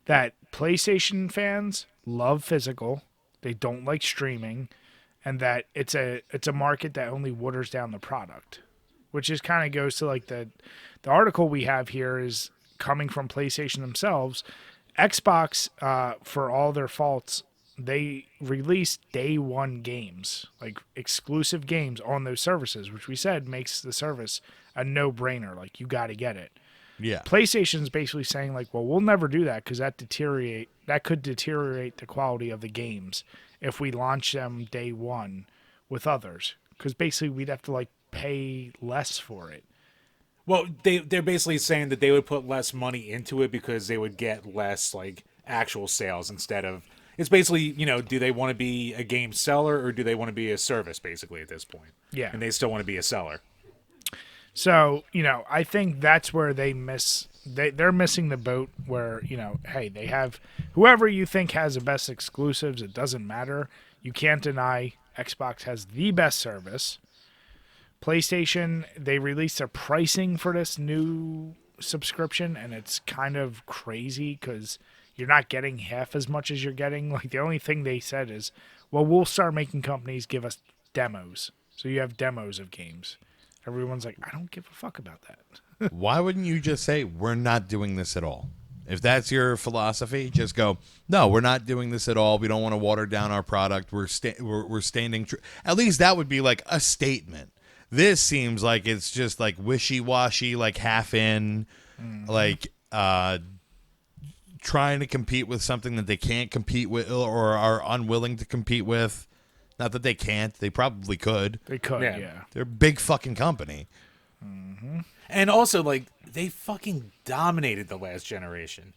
that PlayStation fans love physical. They don't like streaming, and that it's a market that only waters down the product, which is kind of goes to like the article we have here is coming from PlayStation themselves. Xbox, for all their faults, they release day one games, like exclusive games on those services, which we said makes the service a no-brainer. Like, you got to get it. Yeah. PlayStation's basically saying, like, well, we'll never do that because that could deteriorate the quality of the games if we launch them day one with others. Because basically we'd have to, like, pay less for it. Well, they're basically saying that they would put less money into it because they would get less, like, actual sales instead of... It's basically, do they want to be a game seller or do they want to be a service, basically, at this point? Yeah. And they still want to be a seller. So, I think that's where they're missing the boat where, hey, they have whoever you think has the best exclusives, it doesn't matter. You can't deny Xbox has the best service. PlayStation, they released their pricing for this new subscription, and it's kind of crazy because you're not getting half as much as you're getting. Like, the only thing they said is, well, we'll start making companies give us demos. So you have demos of games. Everyone's like, I don't give a fuck about that. Why wouldn't you just say, we're not doing this at all? If that's your philosophy, just go, no, we're not doing this at all. We don't want to water down our product. We're standing true. At least that would be like a statement. This seems like it's just like wishy-washy, like half in, like trying to compete with something that they can't compete with or are unwilling to compete with. Not that they can't. They probably could. They could, yeah. They're a big fucking company. Mm-hmm. And also, like, they fucking dominated the last generation.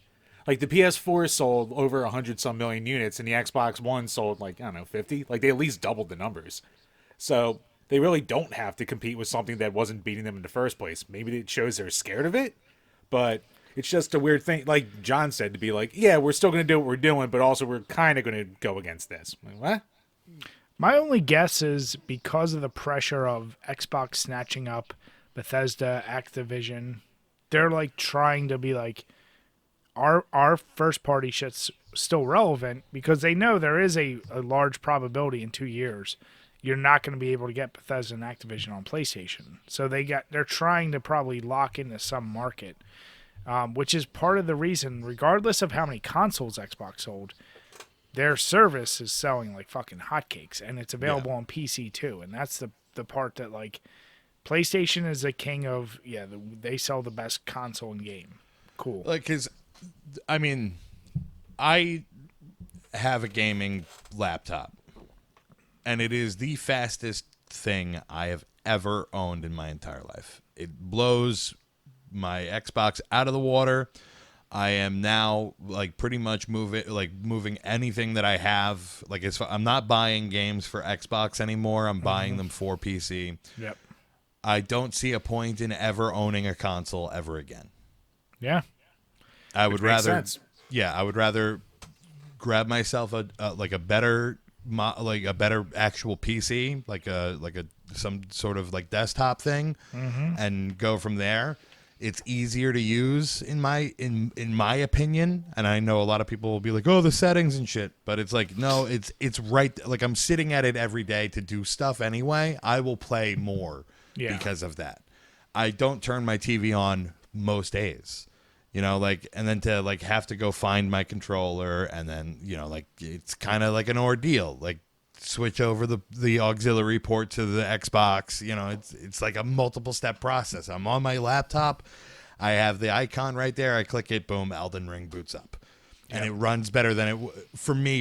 Like, the PS4 sold over 100-some million units, and the Xbox One sold, like, I don't know, 50? Like, they at least doubled the numbers. So, they really don't have to compete with something that wasn't beating them in the first place. Maybe it shows they're scared of it, but it's just a weird thing. Like John said, to be like, yeah, we're still going to do what we're doing, but also we're kind of going to go against this. Like, what? My only guess is because of the pressure of Xbox snatching up Bethesda, Activision, they're like trying to be like, our first party shit's still relevant because they know there is a large probability in 2 years you're not going to be able to get Bethesda and Activision on PlayStation. So they're trying to probably lock into some market, which is part of the reason, regardless of how many consoles Xbox sold, their service is selling like fucking hotcakes, and it's available on PC too. And that's the part that, like, PlayStation is the king of, they sell the best console in game. Cool. Like, because, I mean, I have a gaming laptop, and it is the fastest thing I have ever owned in my entire life. It blows my Xbox out of the water. I am now like pretty much moving anything that I have. Like, I'm not buying games for Xbox anymore. I'm buying them for PC. Yep. I don't see a point in ever owning a console ever again. Yeah. I would rather. Sense. Yeah, I would rather grab myself a better actual PC, like some sort of like desktop thing, and go from there. It's easier to use in my opinion, and I know a lot of people will be like, "Oh, the settings and shit," but it's like, no, it's right. Like I'm sitting at it every day to do stuff anyway. I will play more because of that. I don't turn my TV on most days, like, and then to like have to go find my controller, and then like it's kind of like an ordeal, like switch over the auxiliary port to the Xbox. It's like a multiple step process. I'm on my laptop, I have the icon right there, I click it, boom, Elden Ring boots up, and it runs better than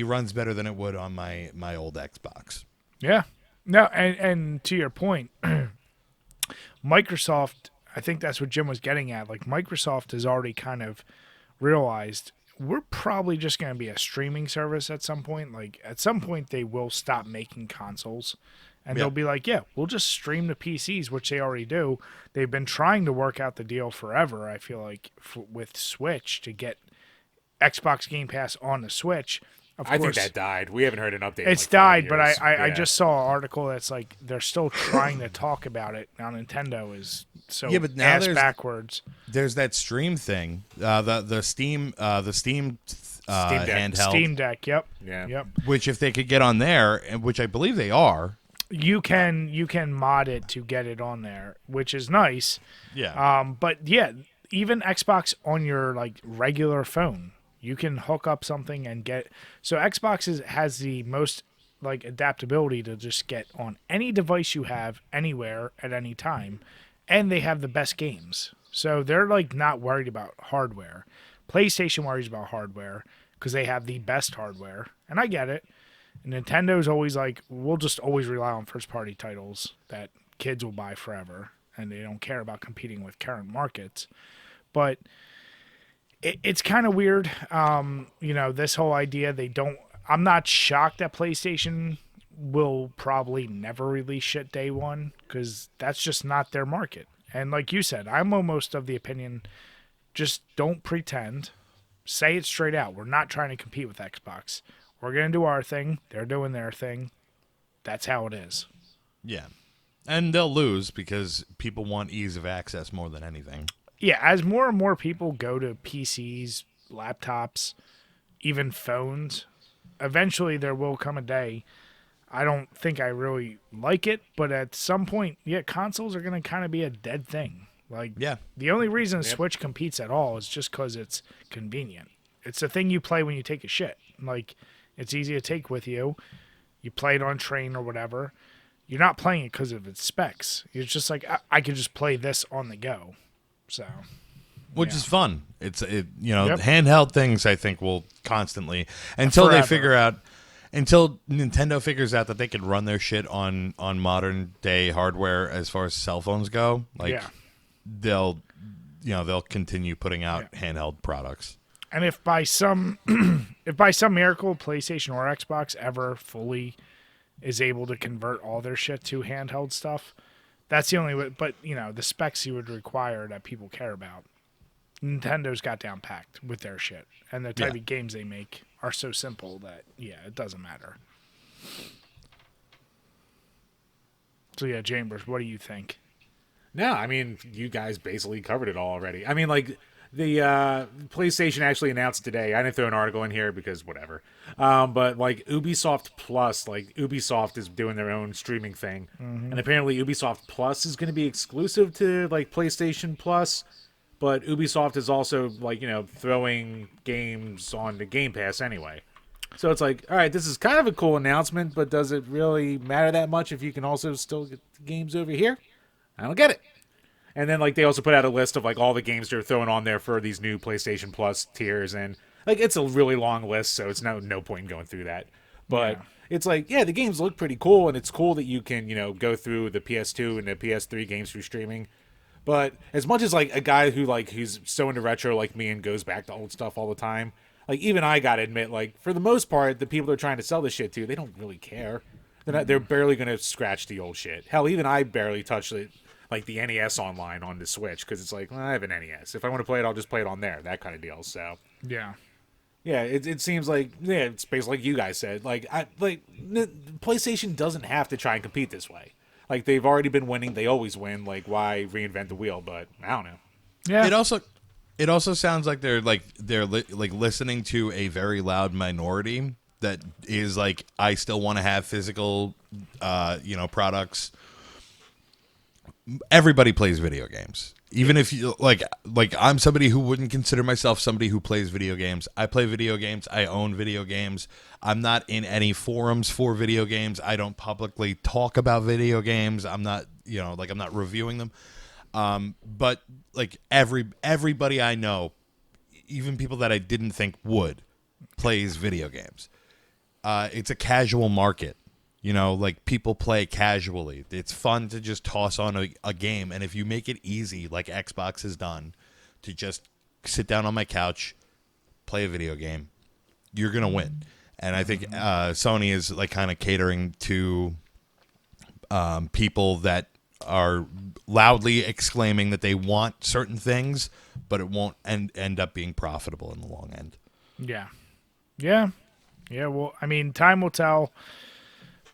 runs better than it would on my old Xbox. Yeah. No, and to your point, Microsoft, I think that's what Jim was getting at. Like, Microsoft has already kind of realized we're probably just going to be a streaming service at some point. Like, at some point, they will stop making consoles. And they'll be like, yeah, we'll just stream the PCs, which they already do. They've been trying to work out the deal forever, I feel like, with Switch to get Xbox Game Pass on the Switch. I think that died. We haven't heard an update. It's died, but I just saw an article that's like they're still trying to talk about it. Now Nintendo is so but now ass backwards. There's that stream thing, the Steam handheld Steam Deck. Yep. Yeah. Yep. Which if they could get on there, and which I believe they are, you can mod it to get it on there, which is nice. Yeah. But yeah, even Xbox on your like regular phone, you can hook up something and get. So Xbox has the most like adaptability to just get on any device you have anywhere at any time, and they have the best games. So they're like not worried about hardware. PlayStation worries about hardware because they have the best hardware, and I get it. Nintendo's always like, we'll just always rely on first-party titles that kids will buy forever, and they don't care about competing with current markets. But it's kind of weird, this whole idea I'm not shocked that PlayStation will probably never release shit day one, because that's just not their market. And like you said, I'm almost of the opinion, just don't pretend. Say it straight out. We're not trying to compete with Xbox. We're going to do our thing. They're doing their thing. That's how it is. Yeah. And they'll lose because people want ease of access more than anything. Yeah, as more and more people go to PCs, laptops, even phones, eventually there will come a day. I don't think I really like it, but at some point, consoles are going to kind of be a dead thing. Like, the only reason Switch competes at all is just because it's convenient. It's the thing you play when you take a shit. Like, it's easy to take with you. You play it on train or whatever. You're not playing it because of its specs. It's just like, I could just play this on the go. So, which is fun. Handheld things I think will constantly until Nintendo figures out that they can run their shit on modern day hardware as far as cell phones go. Like they'll continue putting out handheld products. And if by some miracle PlayStation or Xbox ever fully is able to convert all their shit to handheld stuff, that's the only way. But the specs you would require that people care about, Nintendo's got down packed with their shit, and the type of games they make are so simple that it doesn't matter. So Chambers, what do you think? No, I mean, you guys basically covered it all already. I mean, like, the PlayStation actually announced today. I didn't throw an article in here because whatever. But like Ubisoft Plus, like Ubisoft is doing their own streaming thing, and apparently Ubisoft Plus is going to be exclusive to like PlayStation Plus. But Ubisoft is also like throwing games on the Game Pass anyway. So it's like, all right, this is kind of a cool announcement, but does it really matter that much if you can also still get the games over here? I don't get it. And then, like, they also put out a list of, like, all the games they're throwing on there for these new PlayStation Plus tiers. And, like, it's a really long list, so it's no point in going through that. But it's like, the games look pretty cool, and it's cool that you can, go through the PS2 and the PS3 games through streaming. But as much as, like, a guy who's so into retro like me and goes back to old stuff all the time, like, even I gotta admit, like, for the most part, the people they're trying to sell this shit to, they don't really care. They're barely going to scratch the old shit. Hell, even I barely touch it. Like the NES online on the Switch, because it's like, well, I have an NES. If I want to play it, I'll just play it on there. That kind of deal. So it seems like it's basically like you guys said. Like PlayStation doesn't have to try and compete this way. Like they've already been winning. They always win. Like why reinvent the wheel? But I don't know. Yeah. It also sounds like they're listening to a very loud minority that is like, I still want to have physical products. Everybody plays video games. Even if you like I'm somebody who wouldn't consider myself somebody who plays video games. I play video games. I own video games. I'm not in any forums for video games. I don't publicly talk about video games. I'm not, I'm not reviewing them. But like everybody I know, even people that I didn't think would, plays video games. It's a casual market. Like people play casually. It's fun to just toss on a game. And if you make it easy, like Xbox has done, to just sit down on my couch, play a video game, you're going to win. And I think Sony is like kind of catering to people that are loudly exclaiming that they want certain things, but it won't end up being profitable in the long end. Yeah. Well, I mean, time will tell.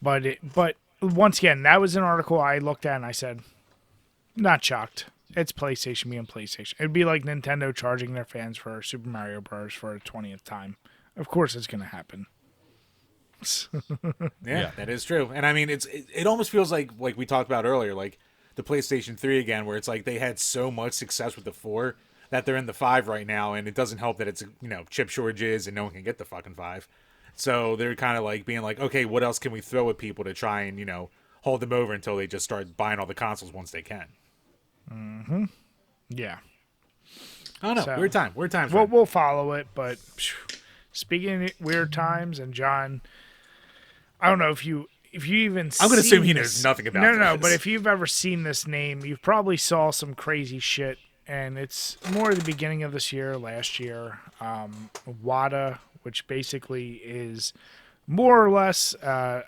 But once again, that was an article I looked at and I said, not shocked. It's PlayStation being PlayStation. It'd be like Nintendo charging their fans for Super Mario Bros. For a 20th time. Of course it's going to happen. Yeah, that is true. And I mean, it almost feels like we talked about earlier, like the PlayStation 3 again, where it's like they had so much success with the 4 that they're in the 5 right now, and it doesn't help that it's, chip shortages and no one can get the fucking 5. So they're kind of like being like, okay, what else can we throw at people to try and, hold them over until they just start buying all the consoles once they can. Mm-hmm. Yeah. I don't know. So, Weird time. We'll follow it, but speaking of weird times, and John, I don't know if you even I'm going to assume he this. knows nothing about No, this. but if you've ever seen this name, you've probably saw some crazy shit, and it's more the beginning of this year, last year. WADA, which basically is more or less a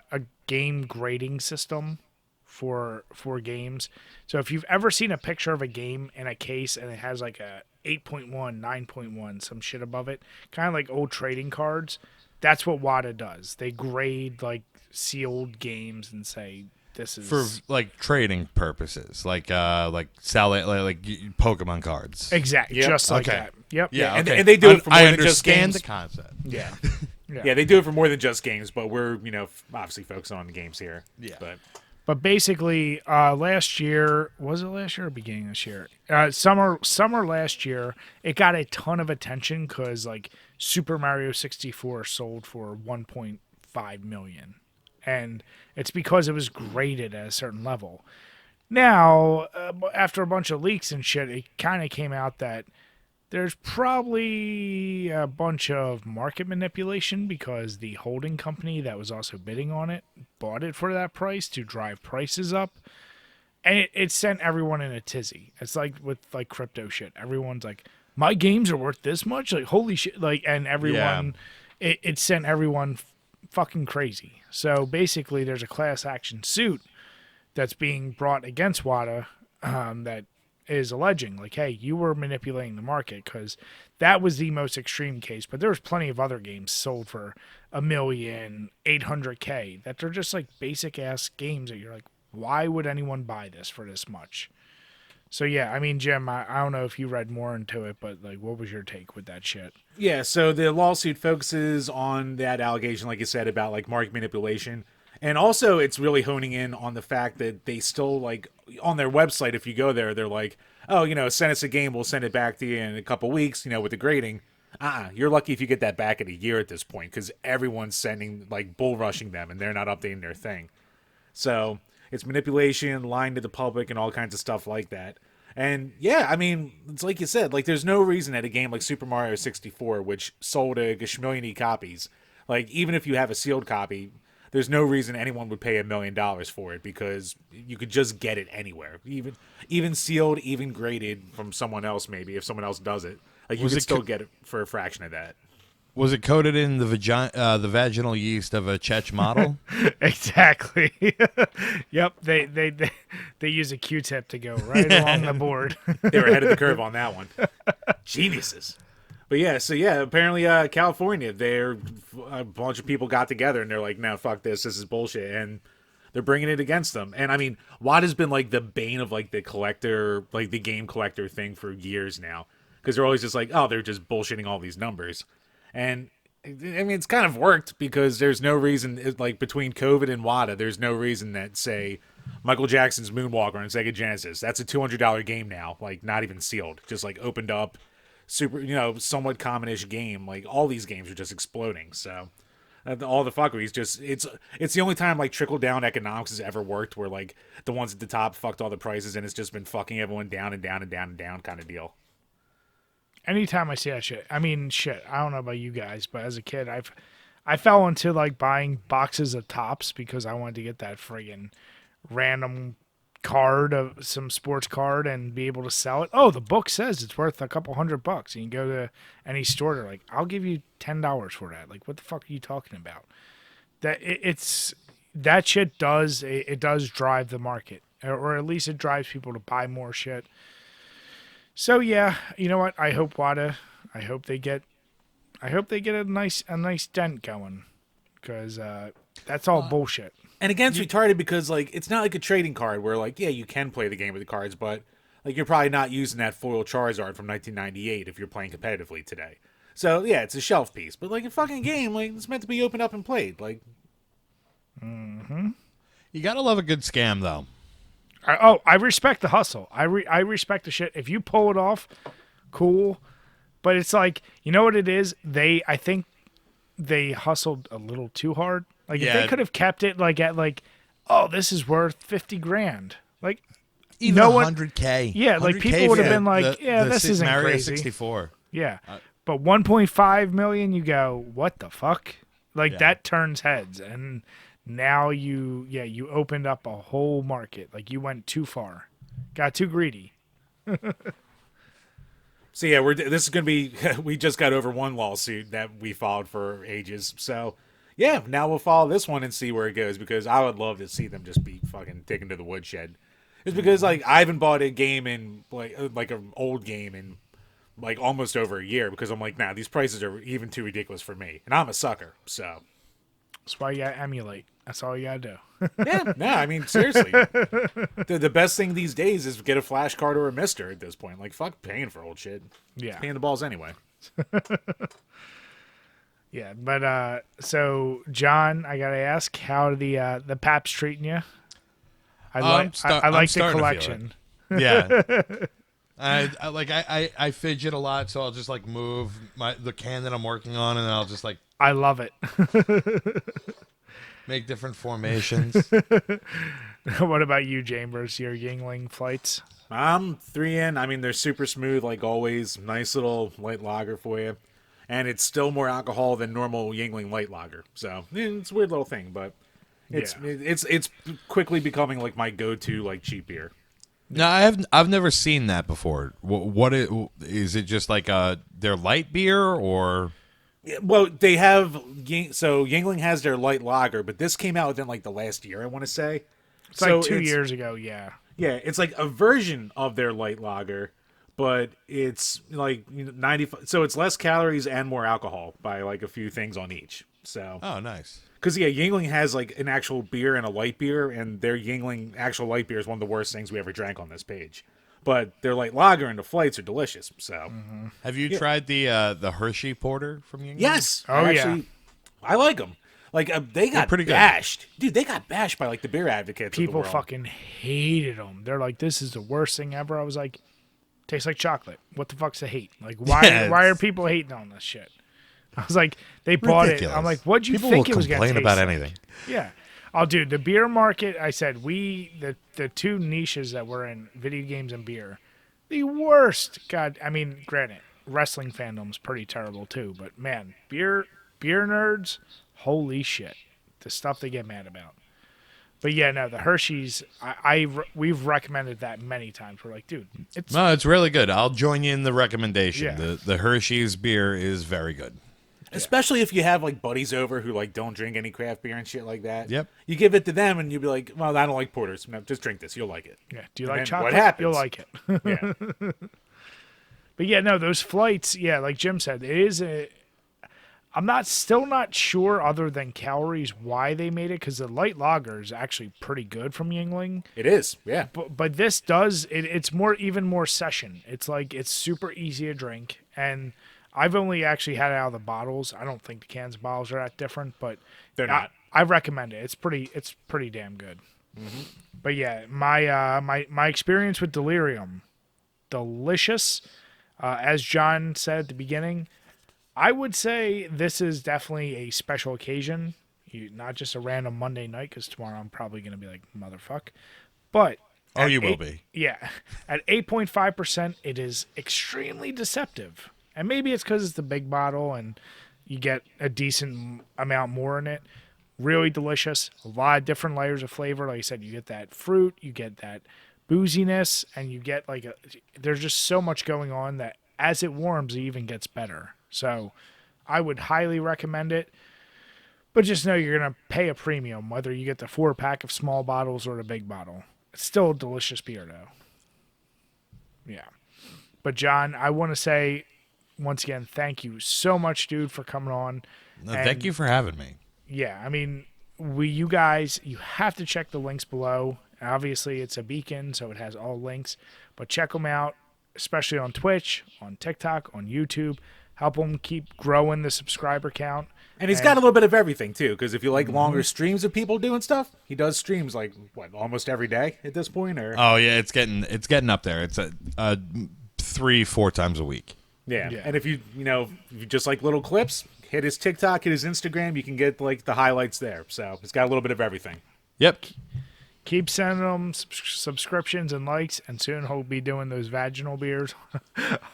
game grading system for games. So if you've ever seen a picture of a game in a case and it has like a 8.1, 9.1, some shit above it, kind of like old trading cards, that's what WADA does. They grade like sealed games and say this is for like trading purposes, like Pokemon cards. Exactly, Yep. just like Okay. that. Yep. Yeah, okay. and they do it for more I than just understand games. the concept. Yeah. Yeah, they do it for more than just games, but we're, obviously focusing on the games here. Yeah. But basically, last year, was it last year or beginning of this year? Summer last year, it got a ton of attention because like Super Mario 64 sold for 1.5 million, and it's because it was graded at a certain level. Now, after a bunch of leaks and shit, it kind of came out that there's probably a bunch of market manipulation because the holding company that was also bidding on it bought it for that price to drive prices up. And it sent everyone in a tizzy. It's like with like crypto shit. Everyone's like, my games are worth this much? Like, holy shit. Like, and everyone, it sent everyone fucking crazy. So basically there's a class action suit that's being brought against WADA that is alleging like, hey, you were manipulating the market, because that was the most extreme case. But there's plenty of other games sold for $1,800,000 that they're just like basic ass games that you're like, why would anyone buy this for this much? So yeah, I mean, Jim, I don't know if you read more into it, but like, what was your take with that shit? yeah, so the lawsuit focuses on that allegation, like you said, about like market manipulation. And also, it's really honing in on the fact that they still, like, on their website, if you go there, they're like, oh, send us a game, we'll send it back to you in a couple weeks, with the grading. You're lucky if you get that back in a year at this point, because everyone's sending, like, bull rushing them, and they're not updating their thing. So, it's manipulation, lying to the public, and all kinds of stuff like that. And, yeah, I mean, it's like you said, like, there's no reason that a game like Super Mario 64, which sold a gashmillion copies, like, even if you have a sealed copy, there's no reason anyone would pay $1 million for it, because you could just get it anywhere, even sealed, even graded from someone else. Maybe if someone else does it, like you could still get it for a fraction of that. Was it coated in the vaginal yeast of a Czech model? Exactly. Yep. They use a Q-tip to go right along the board. They were ahead of the curve on that one. Geniuses. But yeah, so yeah, apparently California, a bunch of people got together and they're like, no, fuck this is bullshit. And they're bringing it against them. And I mean, WADA's been like the bane of like the collector, like the game collector thing for years now, because they're always just like, oh, they're just bullshitting all these numbers. And I mean, it's kind of worked because there's no reason, like between COVID and WADA, there's no reason that, say, Michael Jackson's Moonwalker on Sega Genesis, that's a $200 game now, like not even sealed, just like opened up, super, somewhat commonish game. Like all these games are just exploding. So all the fuckeries, just it's the only time like trickle down economics has ever worked, where like the ones at the top fucked all the prices, and it's just been fucking everyone down and down and down and down kind of deal. Anytime I see that shit, I mean, shit, I don't know about you guys, but as a kid, I fell into like buying boxes of Tops because I wanted to get that friggin' random card of some sports card and be able to sell it. Oh, the book says it's worth a couple $100, and you go to any store, they're like, I'll give you $10 for that. Like, what the fuck are you talking about? That shit does drive the market, or at least it drives people to buy more shit. So yeah, you know what? I hope WADA. I hope they get a nice dent going, because that's all bullshit. And again, it's retarded because like it's not like a trading card where like, yeah, you can play the game with the cards, but like you're probably not using that foil Charizard from 1998 if you're playing competitively today. So yeah, it's a shelf piece, but like a fucking game, like it's meant to be opened up and played. Like, You gotta love a good scam, though. I respect the hustle. I respect the shit. If you pull it off, cool. But it's like, you know what it is? I think they hustled a little too hard. Like if they could have kept it like at like, oh, this is worth $50,000. Like Even $100K. Yeah, like people would have been like, this isn't Mario crazy. 64. Yeah. But 1.5 million, you go, what the fuck? Like that turns heads, and now you opened up a whole market. Like you went too far, got too greedy. So yeah, this is gonna be. We just got over one lawsuit that we followed for ages. So yeah, now we'll follow this one and see where it goes, because I would love to see them just be fucking taken to the woodshed. It's because like I haven't bought a game in like an old game in like almost over a year, because I'm like, nah, these prices are even too ridiculous for me, and I'm a sucker. So that's why you gotta emulate. That's all you gotta do. Yeah, no, I mean seriously, the best thing these days is get a flash card or a Mister at this point. Like fuck paying for old shit. Yeah, paying the balls anyway. Yeah, but so John, I gotta ask, how the Paps treating you? I like the collection. Yeah. I fidget a lot, so I'll just like move the can that I'm working on, and then I'll just like I love it. make different formations. What about you, Chambers? Your Yingling flights? I'm 3 in. I mean, they're super smooth like always. Nice little light lager for you, and it's still more alcohol than normal Yingling light lager. So it's a weird little thing, but it's quickly becoming like my go-to like cheap beer. No, I've never seen that before. What is it? Just like their light beer, or? Yeah, well, they have so Yingling has their light lager, but this came out within like the last year, I want to say. It's so like 2 years ago, yeah. Yeah, it's like a version of their light lager, but it's like 95. So it's less calories and more alcohol by like a few things on each. So. Oh, nice. Because, yeah, Yingling has, like, an actual beer and a light beer, and their Yingling actual light beer is one of the worst things we ever drank on this page. But their light lager and the flights are delicious, so. Have you tried the Hershey Porter from Yingling? Yes! Oh, yeah. I like them. Like, they got pretty bashed. Dude, they got bashed by, like, the beer advocates People of the world. fucking hated them. They're like, this is the worst thing ever. I was like, tastes like chocolate. What the fuck's the hate? Like, why are people hating on this shit? I was like, they bought Ridiculous. it. I'm like, what'd you People think will it was going to taste complain about like? anything. Yeah. Oh, dude, the beer market, I said, the two niches that we're in, video games and beer, the worst. God, I mean, granted, wrestling fandom's pretty terrible too, but man, beer nerds, holy shit. The stuff they get mad about. But yeah, no, the Hershey's, we've recommended that many times. We're like, dude, it's really good. I'll join you in the recommendation. Yeah. The Hershey's beer is very good. Especially if you have, like, buddies over who, like, don't drink any craft beer and shit like that. Yep. You give it to them, and you'll be like, well, I don't like porters. No, just drink this. You'll like it. Yeah. Do you And like then chocolate? what happens? You'll like it. Yeah. But yeah, no, those flights, yeah, like Jim said, it is I'm still not sure, other than calories, why they made it, because the light lager is actually pretty good from Yingling. It is, yeah. But this does it's even more session. It's like it's super easy to drink, and I've only actually had it out of the bottles. I don't think the cans and bottles are that different, but They're not. I recommend it. It's pretty damn good. Mm-hmm. But yeah, my experience with Delirium, delicious. As John said at the beginning, I would say this is definitely a special occasion, not just a random Monday night, because tomorrow I'm probably going to be like, motherfuck. But you will be. Yeah. At 8.5%, it is extremely deceptive. And maybe it's because it's the big bottle and you get a decent amount more in it. Really delicious. A lot of different layers of flavor. Like I said, you get that fruit, you get that booziness, and you get there's just so much going on that as it warms, it even gets better. So I would highly recommend it. But just know you're going to pay a premium, whether you get the 4-pack of small bottles or the big bottle. It's still a delicious beer, though. Yeah. But, John, I want to say, once again, thank you so much, dude, for coming on. No, thank you for having me. Yeah, I mean, you guys, you have to check the links below. Obviously, it's a beacon, so it has all links. But check them out, especially on Twitch, on TikTok, on YouTube. Help him keep growing the subscriber count. And he's got a little bit of everything, too, because if you like longer streams of people doing stuff, he does streams almost every day at this point? Or Oh, yeah, it's getting up there. It's 3-4 times a week. Yeah. And if you just like little clips, hit his TikTok, hit his Instagram, you can get the highlights there. So it's got a little bit of everything. Yep. Keep sending them subscriptions and likes, and soon he'll be doing those vaginal beers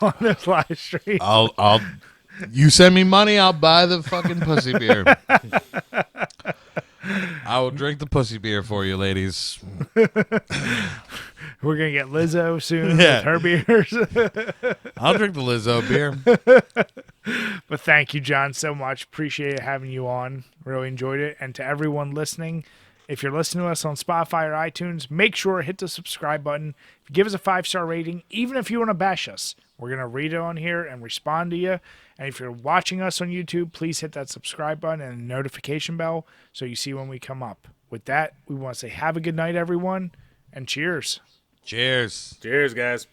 on this live stream. I'll you send me money, I'll buy the fucking pussy beer. I will drink the pussy beer for you, ladies. We're gonna get Lizzo soon with her beers. I'll drink the Lizzo beer. But thank you, John, so much. Appreciate having you on. Really enjoyed it. And to everyone listening, if you're listening to us on Spotify or iTunes, make sure to hit the subscribe button. If you give us a 5-star rating, even if you want to bash us, we're going to read it on here and respond to you. And if you're watching us on YouTube, please hit that subscribe button and the notification bell so you see when we come up. With that, we want to say have a good night, everyone, and cheers. Cheers. Cheers, guys.